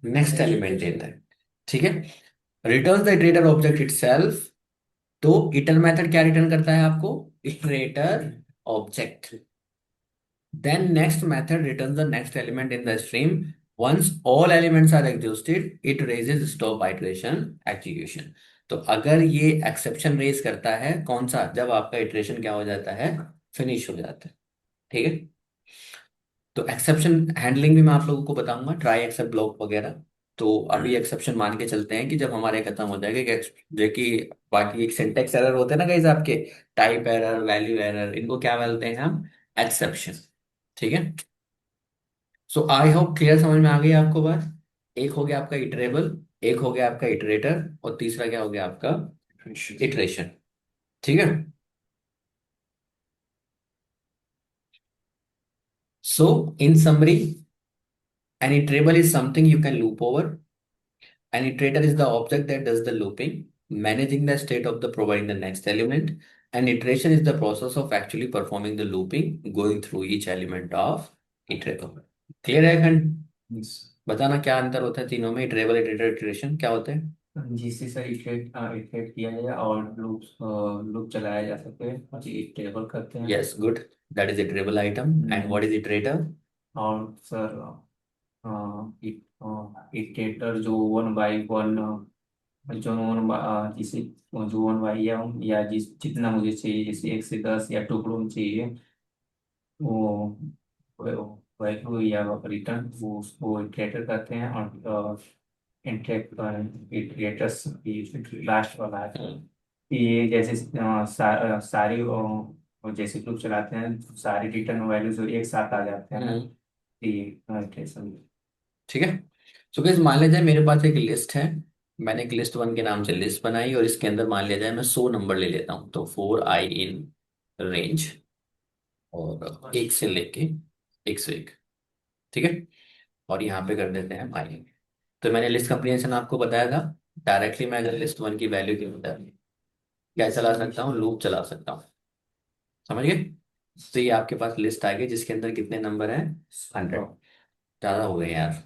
नेक्स्ट एलिमेंट देता है। ठीक है। Return the iterator object itself. तो इटर मेथड क्या रिटर्न करता है आपको? Iterator object. Then next method returns the next element in the stream. Once all elements are exhausted, it raises stop iteration execution. तो अगर ये एक्सेप्शन रेज करता है कौन सा? जब आपका इटरेशन क्या हो जाता है? फिनिश हो जाता है। ठीक है। तो एक्सेप्शन हैंडलिंग भी मैं आप लोगों को बताऊंगा, ट्राई एक्सेप्ट ब्लॉक वगैरह। तो अभी एक्सेप्शन मान के चलते हैं कि जब हमारे खत्म हो जाएगा जो कि बाकी एक सिंटेक्स एरर होते हैं ना गाइस आपके, टाइप एरर, वैल्यू एरर, इनको क्या बोलते हैं हम? एक्सेप्शन। ठीक है। सो आई होप क्लियर समझ में आ गई आपको बात। एक हो गया आपका इटरेबल, एक हो गया आपका इटरेटर, और तीसरा क्या हो गया आपका? इटरेशन। ठीक है। So in summary, an iterable is something you can loop over. An iterator is the object that does the looping, managing the state of the providing the next element. An iteration is the process of actually performing the looping, going through each element of iterable. Clear है खंड? बताना क्या अंतर होता है तीनों में, iterable, iterator, iteration क्या होते हैं? जिससे सर इटरेट इटरेट किया जाए और लूप लूप चलाया जा सके और इटरेबल करते हैं। Yes, good. That is iterable item. And what is iterator? और सर इटरेटर जो 1 बाई 1, जो जिसे जो 1 बाई या जिस जितना मुझे चाहिए, जैसे 1 से 10 या टुकड़ों में चाहिए, वो वैल्यू या रिटर्न वो उसको इटरेटर करते हैं। और इटरेटर्स लास्ट वाला है कि ये जैसे सारी जैसे ग्रुप चलाते हैं, सारे रिटर्न वैल्यूज एक साथ आ जाते हैं ना, ये iteration। ठीक है। सो गाइस मान लिया जाए मेरे पास एक लिस्ट है। मैंने एक लिस्ट 1 के नाम से लिस्ट बनाई, और इसके अंदर मान लिया जाए मैं 100 नंबर ले लेता हूँ, तो 4i इन रेंज, और 1 से लेके 101। ठीक है। और यहाँ पे कर देते हैं हम आई। तो मैंने लिस्ट कंप्रीहेंशन आपको बताया था। डायरेक्टली मैं अगर लिस्ट 1 की वैल्यू के अंदर क्या चला सकता हूँ? लूप चला सकता हूँ। समझ गए? तो ये आपके पास लिस्ट आ गई जिसके अंदर कितने नंबर हैं? 100। ज्यादा हो गए यार,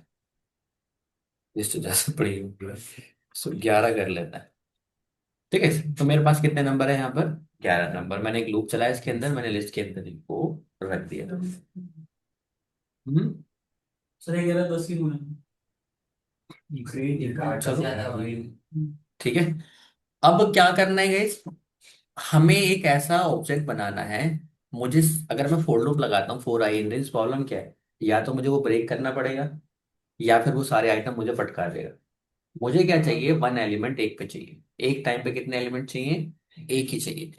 लिस्ट तो ज्यादा पड़ी हुई। सो 11 कर लेता है। ठीक है। तो मेरे पास कितने नंबर है यहाँ पर? 11 नंबर। मैंने एक लूप चलाया इसके अंदर, मैंने लिस्ट के अंदर इनको रख दिया। हम्म। सर 11 10 ही हुए हैं। चलो ठीक है। अब क्या करना है गाइस? हमें एक ऐसा ऑब्जेक्ट बनाना है। मुझे अगर मैं फोर लूप लगाता हूँ 4i इन रेंज, प्रॉब्लम क्या है? या तो मुझे वो ब्रेक करना पड़ेगा, या फिर वो सारे आइटम मुझे पटका देगा। मुझे क्या चाहिए? 1 एलिमेंट एक पे चाहिए। एक टाइम पे कितने एलिमेंट चाहिए? एक ही चाहिए।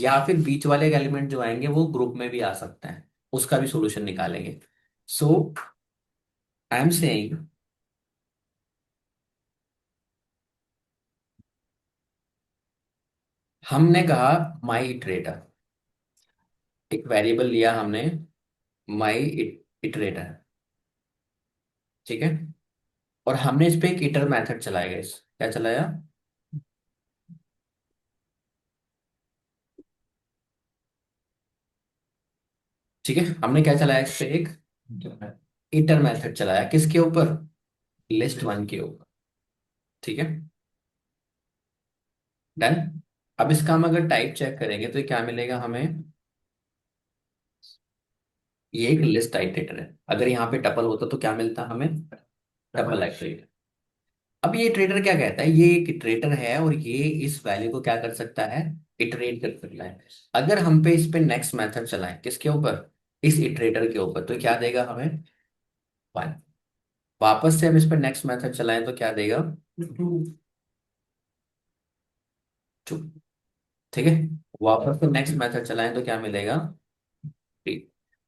या फिर बीच वाले एलिमेंट जो आएंगे वो ग्रुप में भी आ सकते हैं, उसका भी सॉल्यूशन निकालेंगे। सो आई एम सेइंग हमने कहा माई इटरेटर, एक वेरिएबल लिया हमने, माई इटरेटर, ठीक है। और हमने इस पे एक इटर मेथड चलाया, इस क्या चलाया, ठीक है। हमने क्या चलाया इस पे, एक इटर मेथड चलाया, किसके ऊपर, लिस्ट वन के ऊपर, ठीक है। डन। अब इसका हम अगर टाइप चेक करेंगे तो ये क्या मिलेगा हमें, ये एक लिस्ट आइटरेटर है। अगर यहाँ पे टपल होता तो क्या मिलता हमें, टपल आइटरेटर। अब ये इटरेटर क्या कहता है, ये एक इटरेटर है और ये इस वैल्यू को क्या कर सकता है, इटरेट कर सकता है। अगर हम पे इस पे नेक्स्ट मेथड चलाएं, किसके ऊपर, इस इटरेटर के ऊपर, तो क्या देगा हमें, वन। वापस से हम इस पे नेक्स्ट मेथड चलाएं तो क्या देगा, टू। टू, ठीक है। वापस से नेक्स्ट मेथड चलाएं तो क्या मिलेगा, थ्री।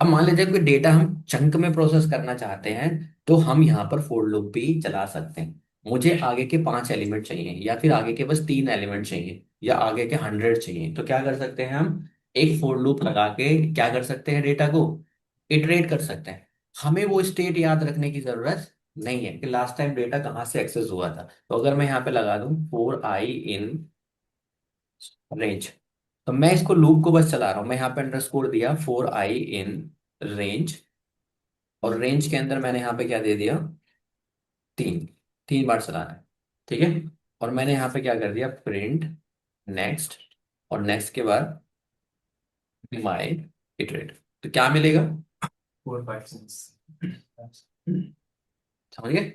अब मान लीजिए कोई डेटा हम चंक में प्रोसेस करना चाहते हैं, तो हम यहाँ पर फोर लूप भी चला सकते हैं। मुझे आगे के 5 एलिमेंट चाहिए, या फिर आगे के बस 3 एलिमेंट चाहिए, या आगे के 100 चाहिए, तो क्या कर सकते हैं हम, एक फोर लूप लगा के क्या कर सकते हैं, डेटा को इटरेट कर सकते हैं। हमें वो स्टेट याद रखने की जरूरत नहीं है कि लास्ट टाइम डेटा कहाँ से एक्सेस हुआ था। तो अगर मैं यहाँ पे लगा दूं 4i इन रेंज, तो मैं इसको लूप को बस चला रहा हूं। मैं यहाँ पे अंडरस्कोर दिया 4i इन रेंज, और रेंज के अंदर मैंने यहाँ पे क्या दे दिया, 3, 3 बार चलाना है, ठीक है। और मैंने यहाँ पे क्या कर दिया, प्रिंट नेक्स्ट, और नेक्स्ट के बाद माई इटरेट, तो क्या मिलेगा, 4 5 6। समझ गए।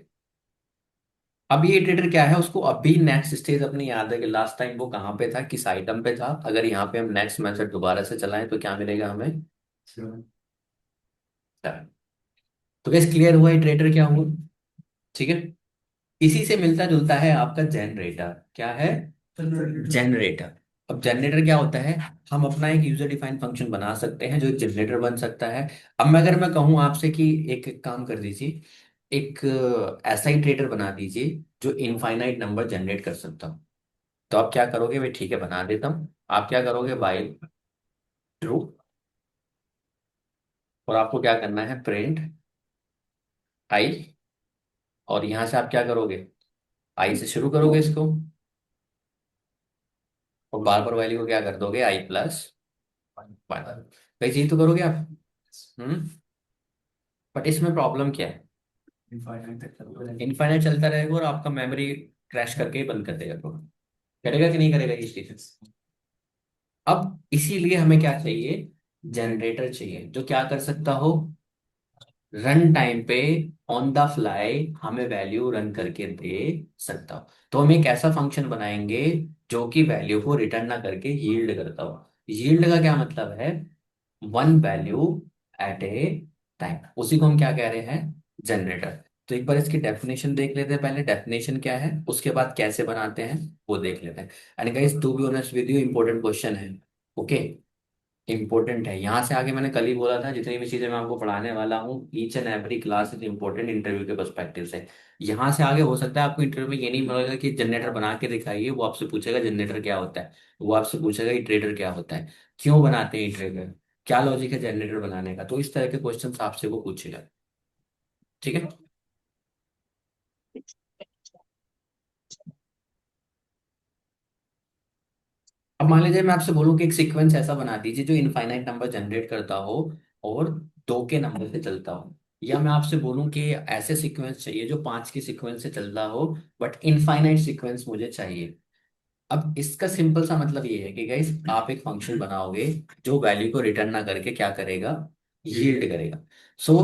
अब ये इटरेटर क्या है, उसको अभी नेक्स्ट स्टेज अपनी याद है कि लास्ट टाइम वो कहाँ पे था, किस आइटम पे था। अगर यहाँ पे हम नेक्स्ट मेथड दोबारा से चलाएं तो क्या मिलेगा हमें, 7। तो कैसे क्लियर हुआ इटरेटर क्या हुआ, ठीक है। इसी से मिलता जुलता है आपका जनरेटर, क्या है, जनरेटर। अब जनरेटर क्या होता है, हम अपना एक यूजर डिफाइंड फंक्शन बना सकते हैं जो एक जनरेटर बन सकता है। अब मैं अगर मैं कहूँ आपसे कि एक काम कर दीजिए, एक ऐसा इटरेटर बना दीजिए जो इनफाइनाइट नंबर जनरेट कर सकता हूँ, तो आप क्या करोगे, भाई ठीक है बना देता हूँ। आप क्या करोगे, बाई ट्रू, और आपको क्या करना है, प्रिंट आई, और यहां से आप क्या करोगे, आई से शुरू करोगे इसको, और बार बार वैल्यू को क्या कर दोगे, आई प्लस 1। कई चीज तो करोगे आप, हम्म। बट इसमें प्रॉब्लम क्या है, इनफाइनाइट तक चलता रहेगा। इनफाइनाइट चलता रहेगा और आपका मेमोरी क्रैश करके ही बंद कर देगा प्रोग्राम। करेगा कि नहीं करेगा ये चीज। अब इसीलिए हमें क्या चाहिए, जनरेटर चाहिए जो क्या कर सकता हो, रन टाइम पे ऑन द फ्लाई हमें वैल्यू रन करके दे सकता हो। तो हम एक ऐसा फंक्शन बनाएंगे जो कि वैल्यू को रिटर्न ना करके यील्ड करता हो। यील्ड का क्या मतलब है, one value at a time, उसी को हम क्या कह रहे हैं, जनरेटर। तो एक बार इसकी डेफिनेशन देख लेते हैं, पहले डेफिनेशन क्या है, उसके बाद कैसे बनाते हैं वो देख लेते हैं। And guys to be honest with you, important question है, ओके, इंपॉर्टेंट है। यहाँ से आगे मैंने कल ही बोला था, जितनी भी चीजें मैं आपको पढ़ाने वाला हूँ, each and every class is important interview के पर्सपेक्टिव से। यहाँ से आगे हो सकता है आपको इंटरव्यू में ये नहीं मिलेगा कि जनरेटर बना के दिखाइए, वो आपसे पूछेगा जनरेटर क्या होता है, वो आपसे पूछेगा इटरेटर क्या होता है, क्यों बनाते हैं इटरेटर, क्या लॉजिक है जनरेटर बनाने का। तो इस तरह के क्वेश्चन आपसे वो पूछेगा, ठीक है। अब मान लीजिए मैं आपसे बोलूं कि एक सीक्वेंस ऐसा बना दीजिए जो इनफाइनाइट नंबर जनरेट करता हो और 2 के नंबर से चलता हो, या मैं आपसे बोलूं कि ऐसे सीक्वेंस चाहिए जो 5 की सीक्वेंस से चलता हो, बट इनफाइनाइट सीक्वेंस मुझे चाहिए। अब इसका सिंपल सा मतलब ये है कि गाइस आप एक फंक्शन बनाओगे जो वैल्यू को रिटर्न ना करके क्या करेगा, यील्ड करेगा। सो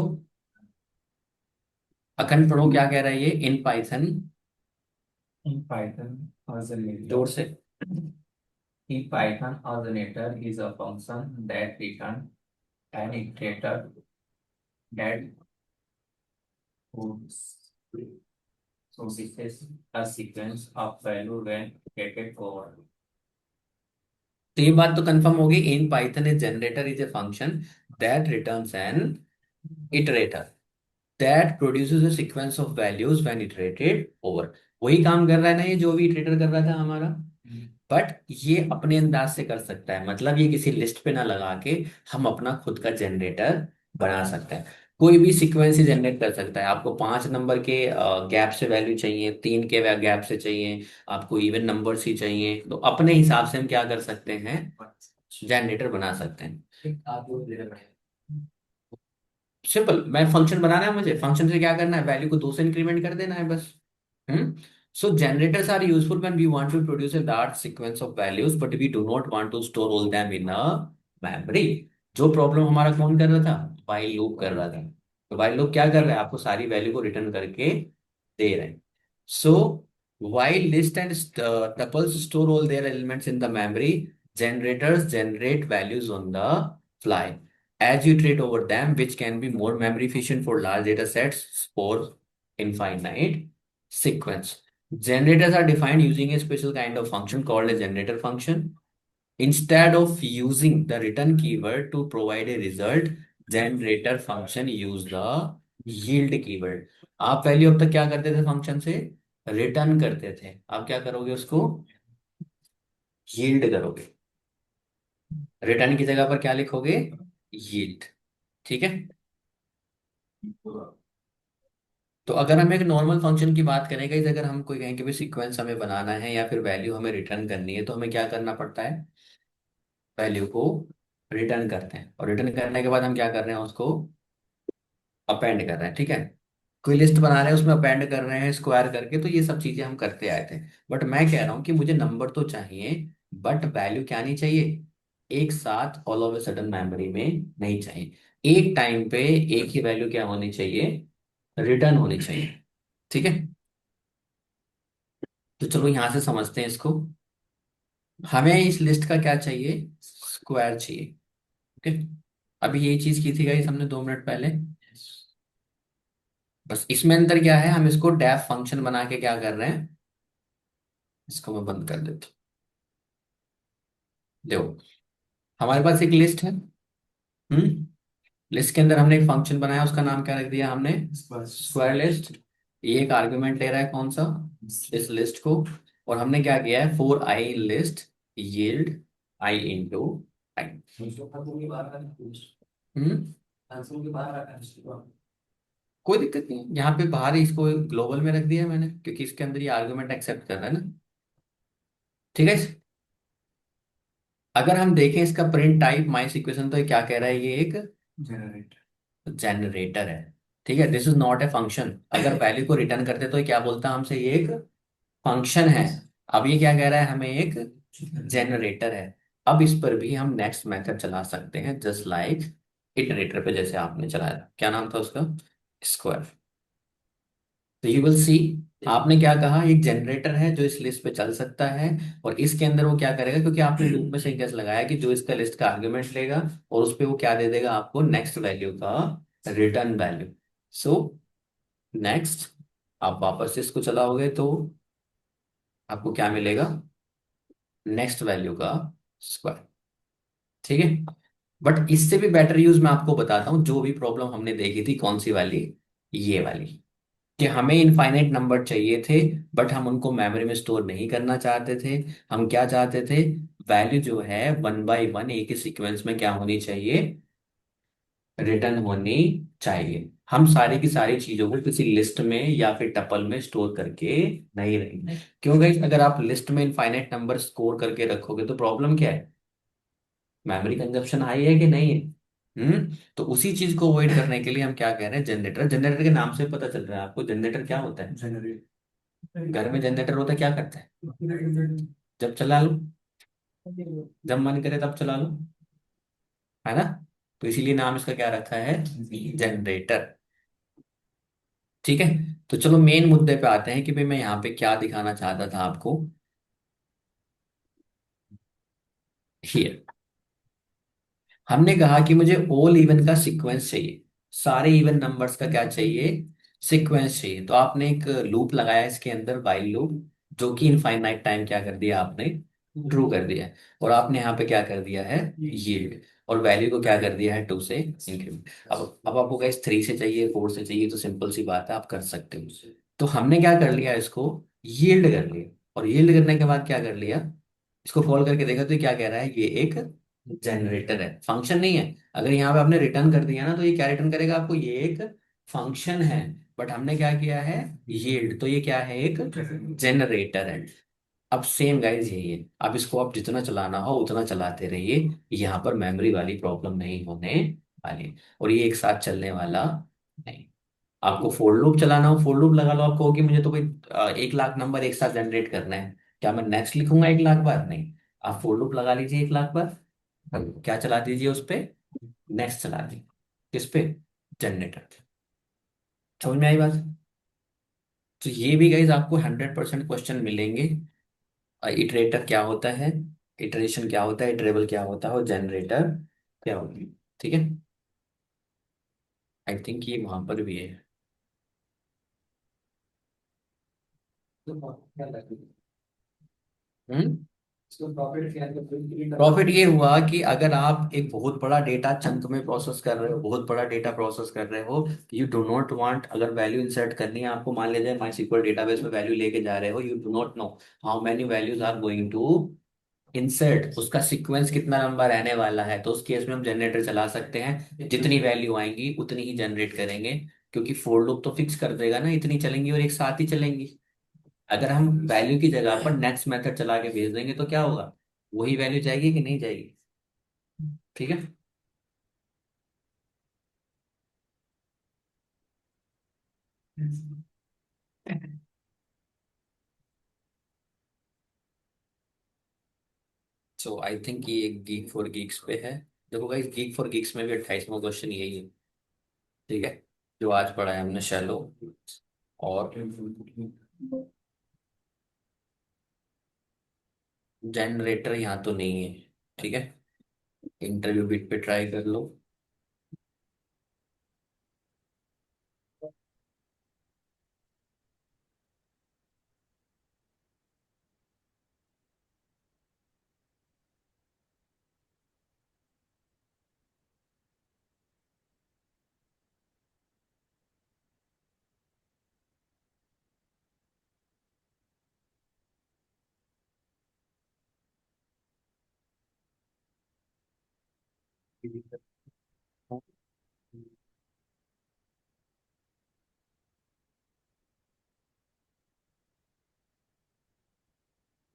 अखंड प्रो क्या कह रहा है ये, इन पाइथन, In Python, जोर alternator. से, In Python, alternator is a function that returns an iterator that puts so this is a sequence of value when iterated over. तो ये बात तो कंफर्म होगी, in Python is generator is a function that returns an iterator that produces a sequence of values when iterated over. वही काम कर रहा है ना ये, जो भी इटरेटर कर रहा था हमारा। बट ये अपने अंदाज से कर सकता है, मतलब ये किसी लिस्ट पे ना लगा के हम अपना खुद का जनरेटर बना सकते हैं। कोई भी सीक्वेंस ही जनरेट कर सकता है। आपको 5 नंबर के गैप से वैल्यू चाहिए, 3 के गैप से चाहिए, आपको इवन नंबर्स ही चाहिए, तो अपने हिसाब से हम क्या कर सकते हैं, जनरेटर बना सकते हैं। सिंपल, मैं फंक्शन बनाना है, मुझे फंक्शन से क्या करना है, वैल्यू को 2 से इंक्रीमेंट कर देना है बस। सो generators are useful when we want to produce a large sequence of values but we do not want to store all them in a memory। जो प्रॉब्लम हमारा कौन कर रहा था, while लूप कर रहा था। तो while लूप क्या कर रहा है, आपको सारी वैल्यू को रिटर्न करके दे रहे हैं। सो while list and tuples store all their elements in the memory, generators generate values on the fly as you iterate over them, which can be more memory efficient for large data sets for infinite sequence। Generators are defined using a special kind of function called a generator function. Instead of using the return keyword to provide a result, generator function use the yield keyword। आप value अब तक क्या करते थे, function से return करते थे, आप क्या करोगे, उसको यील्ड करोगे। रिटर्न की जगह पर क्या लिखोगे, यील्ड। ठीक है। तो अगर हम एक नॉर्मल फंक्शन की बात करें, गाइस अगर हम कोई कहें कि भाई सीक्वेंस हमें बनाना है या फिर वैल्यू हमें रिटर्न करनी है, तो हमें क्या करना पड़ता है, वैल्यू को रिटर्न करते हैं, और रिटर्न करने के बाद हम क्या कर रहे हैं, उसको अपेंड कर रहे हैं। ठीक है। कोई लिस्ट बना रहे हैं, उसमें अपेंड कर रहे हैं स्क्वायर करके, तो ये सब चीजें हम करते आए थे। बट मैं कह रहा हूँ कि मुझे नंबर तो चाहिए, बट वैल्यू क्या नहीं चाहिए, एक साथ all of a sudden memory में नहीं चाहिए। एक टाइम पे एक ही वैल्यू क्या होनी चाहिए, रिटर्न होनी चाहिए। ठीक है। तो चलो यहां से समझते हैं इसको। हमें इस लिस्ट का क्या चाहिए, स्क्वायर चाहिए। ओके। अभी ये चीज की थी गाइस हमने 2 मिनट पहले। बस इसमें अंतर क्या है, हम इसको डेफ फंक्शन बना के क्या कर रहे हैं, इसको मैं बंद कर देता हूँ। देखो, हमारे पास एक लिस्ट है। लिस्ट के अंदर हमने एक फंक्शन बनाया, उसका नाम क्या रख दिया हमने, स्क्वायर लिस्ट। ये एक आर्गुमेंट ले रहा है, कौन सा, इस लिस्ट को। और हमने क्या किया है, for I list yield I into I. Hmm कोई दिक्कत नहीं है, यहाँ पे बाहर ही इसको ग्लोबल में रख दिया है मैंने, क्योंकि इसके अंदर ये आर्गुमेंट एक्सेप्ट कर रहा है ना। ठीक है। अगर हम देखें इसका प्रिंट टाइप माई सिक्वेशन, तो ये क्या कह रहा है, ये एक जनरेट जनरेटर है। ठीक है, this is not a function. अगर वैल्यू को रिटर्न करते तो ये क्या बोलता है हमसे, ये एक फंक्शन है। अब ये क्या कह रहा है, हमें एक जनरेटर है। अब इस पर भी हम नेक्स्ट मेथड चला सकते हैं, जस्ट लाइक इटरेटर पे जैसे आपने चलाया, क्या नाम था उसका, स्क्वायर। तो यू विल सी, आपने क्या कहा, एक जनरेटर है जो इस लिस्ट पे चल सकता है, और इसके अंदर वो क्या करेगा, क्योंकि आपने लूप में से गेस लगाया कि जो इसका लिस्ट का आर्गुमेंट लेगा, और उस पे वो क्या दे देगा आपको, नेक्स्ट वैल्यू का रिटर्न वैल्यू। सो नेक्स्ट, आप वापस से इसको चलाओगे तो आपको क्या मिलेगा, नेक्स्ट वैल्यू का स्क्वायर। ठीक है। बट इससे भी बेटर यूज मैं आपको बताता हूं, जो भी प्रॉब्लम हमने देखी थी, कौन सी वाली, ये वाली, कि हमें इनफाइनाइट नंबर चाहिए थे, बट हम उनको मेमोरी में स्टोर नहीं करना चाहते थे। हम क्या चाहते थे, वैल्यू जो है 1 बाई 1 एक ही सीक्वेंस में क्या होनी चाहिए, रिटर्न होनी चाहिए। हम सारी की सारी चीजों को किसी लिस्ट में या फिर टपल में स्टोर करके नहीं रहेंगे। क्यों गाइस, अगर आप लिस्ट में इनफाइनाइट नंबर स्टोर करके रखोगे तो प्रॉब्लम क्या है, मेमोरी कंजप्शन हाई है कि नहीं है। तो उसी चीज को अवॉइड करने के लिए हम क्या कह रहे हैं, जनरेटर। जनरेटर के नाम से पता चल रहा है आपको, जनरेटर क्या होता है, जनरेट घर में जनरेटर होता है, क्या करता है, जब चला लो, जब मन करे तब चला लो, है ना। तो इसीलिए नाम इसका क्या रखा है, जनरेटर। ठीक है। तो चलो मेन मुद्दे पे आते हैं कि भाई मैं यहाँ पे क्या दिखाना चाहता था आपको। हियर हमने कहा कि मुझे ऑल इवन का सीक्वेंस चाहिए, सारे इवन नंबर्स का क्या चाहिए, सीक्वेंस चाहिए। तो आपने एक लूप लगाया इसके अंदर, वाइल लूप, जो कि इनफाइनाइट टाइम क्या कर दिया आपने, ट्रू कर दिया है। और आपने यहाँ पे क्या कर दिया है, यील्ड, और वैल्यू को क्या कर दिया है, 2 से इंक्रीमेंट। अब आपको गाइस 3 से चाहिए, 4 से चाहिए, तो सिंपल सी बात है, आप कर सकते हो। तो हमने क्या कर लिया, इसको यील्ड कर लिया, और यील्ड करने के बाद क्या कर लिया, इसको कॉल करके देखा तो ये क्या कह रहा है, ये एक जनरेटर है, फंक्शन नहीं है। अगर यहाँ पे आपने रिटर्न कर दिया ना तो ये क्या रिटर्न करेगा आपको, ये एक फंक्शन है। बट हमने क्या किया है, यील्ड, तो ये क्या है, एक जनरेटर है। अब सेम गाइज यही है, अब इसको आप जितना चलाना हो उतना चलाते रहिए, यहाँ पर मेमोरी वाली प्रॉब्लम नहीं होने वाली, और ये एक साथ चलने वाला नहीं। आपको फोर लूप चलाना हो, फोर लूप लगा लो, आप कहो कि मुझे तो कोई 1 लाख नंबर एक साथ जनरेट करना है, क्या मैं नेक्स्ट लिखूंगा 1 लाख बार? नहीं। आप फोर लूप लगा लीजिए 1 लाख बार, क्या चला दीजिए उस पे, नेक्स्ट चला दीजिए, किस पे, जनरेटर। समझ में आई बात? तो ये भी गाइज आपको 100% क्वेश्चन मिलेंगे। इटरेटर क्या होता है, इटरेशन क्या होता है, इटरेबल क्या होता है, और जनरेटर क्या होता है। ठीक है, आई थिंक ये वहां पर भी है। हम्म। प्रॉफिट ये हुआ कि अगर आप एक बहुत बड़ा डेटा चंक में प्रोसेस कर रहे हो, बहुत बड़ा डेटा प्रोसेस कर रहे हो, यू डू नॉट वांट, अगर वैल्यू इंसर्ट करनी है आपको, मान लीजिए माई SQL डेटाबेस में वैल्यू लेके जा रहे हो, you do not know how many values are going to insert, उसका सीक्वेंस कितना लंबा रहने वाला है, तो उस केस में हम जनरेटर चला सकते हैं, जितनी वैल्यू आएंगी उतनी ही जनरेट करेंगे, क्योंकि फोर लूप तो फिक्स कर देगा ना इतनी चलेंगी और एक साथ ही चलेंगी। अगर हम वैल्यू की जगह पर नेक्स्ट मेथड चला के भेज देंगे तो क्या होगा, वही वैल्यू जाएगी कि नहीं जाएगी? ठीक है। सो आई थिंक ये गीक फॉर गीक्स पे है। देखो गाइस, गीक फॉर गीक्स में भी 28वां क्वेश्चन यही है। ठीक है, जो आज पढ़ा है हमने शैलो, और जनरेटर यहाँ तो नहीं है। ठीक है, इंटरव्यू बिट पे ट्राई कर लो।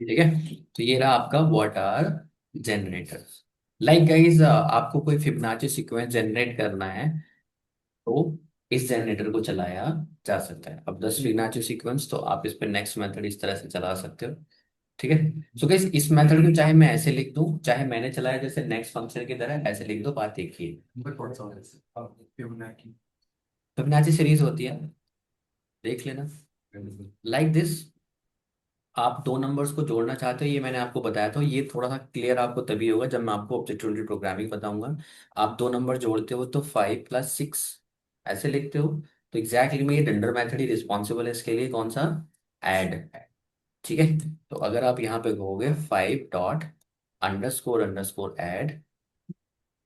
ठीक है, तो ये रहा आपका what are generators. Like guys, आपको कोई फिबोनाची सीक्वेंस जनरेट करना है तो इस जनरेटर को चलाया जा सकता है। अब 10 फिबोनाची सीक्वेंस, तो आप इस पे नेक्स्ट मेथड इस तरह से चला सकते हो। ठीक है, सो गाइस इस मेथड को चाहे मैं ऐसे लिख दूं, चाहे मैंने चलाया जैसे नेक्स्ट फंक्शन की तरह ऐसे लिख दो, बात एक ही है। नंबर कौन सा होता है फिबोनाची? फिबोनाची सीरीज होती है, देख लेना, लाइक दिस। आप दो नंबर्स को जोड़ना चाहते हो, ये मैंने आपको बताया था, ये थोड़ा सा क्लियर आपको तभी होगा जब मैं आपको ऑब्जेक्ट ओरिएंटेड प्रोग्रामिंग बताऊंगा। आप दो नंबर जोड़ते हो तो 5 + 6 ऐसे लिखते हो, तो एग्जैक्टली में ये डंडर मेथड ही रिस्पॉन्सिबल है इसके लिए, कौन सा, ऐड। ठीक है, तो अगर आप यहाँ पे कहोगे 5 डॉट अंडरस्कोर अंडरस्कोर ऐड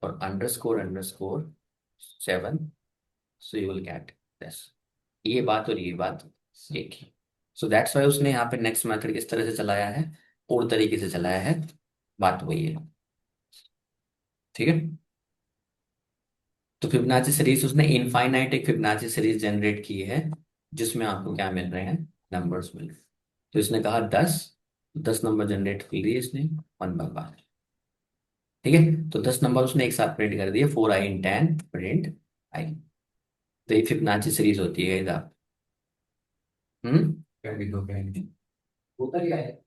और __7, सो यू विल गेट दिस। ये बात और ये बात एक ही। सो दैट्स वाई उसने यहाँ पे नेक्स्ट मेथड किस तरह से चलाया है, और तरीके से चलाया है, बात वही है। ठीक है, तो फिबोनाची सीरीज उसने इनफाइनाइट एक फिबोनाची सीरीज जनरेट की है, जिसमें आपको क्या मिल रहे हैं, नंबर्स मिल रहे हैं। तो इसने कहा 10 नंबर जनरेट कर लिए इसने 1 बार। ठीक है, तो 10 नंबर उसने एक साथ प्रिंट कर दिए, 4 i × 10 प्रिंट आई। तो ये फिबोनाची सीरीज होती है इधर। हम्म। Can be दो can be होता क्या है,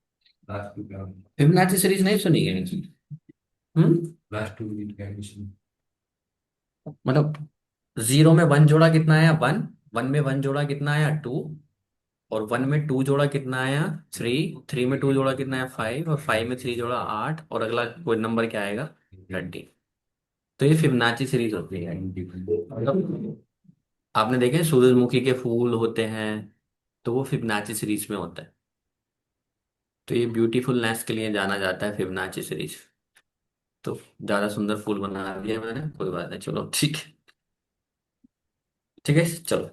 last two can Fibonacci series नहीं सुनी है? हम्म। last two bit can be मतलब 0 में 1 जोड़ा कितना आया, 1, 1 में 1 जोड़ा कितना आया, 2, और 1 में 2 जोड़ा कितना आया, 3, 3 में 2 जोड़ा कितना आया, 5, और 5 में 3 जोड़ा 8, और अगला कोई नंबर क्या आएगा, 30। तो ये फिबोनाची सीरीज होती है। मतलब आपने देखे हैं, सूरजमुखी के फूल होते हैं, तो वो फिबोनाची सीरीज में होता है। तो ये ब्यूटीफुलनेस के लिए जाना जाता है फिबोनाची सीरीज। तो ज्यादा सुंदर फूल बना दिया मैंने, कोई बात नहीं, चलो ठीक है। ठीक है, चलो।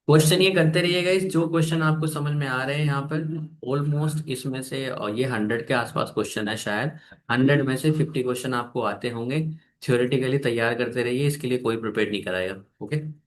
क्वेश्चन ये करते रहिएगा, इस जो क्वेश्चन आपको समझ में आ रहे हैं यहाँ पर, ऑलमोस्ट इसमें से, और ये 100 के आसपास क्वेश्चन है शायद, 100 में से 50 क्वेश्चन आपको आते होंगे। थ्योरेटिकली तैयार करते रहिए, इसके लिए कोई प्रिपेयर नहीं कराएगा। ओके।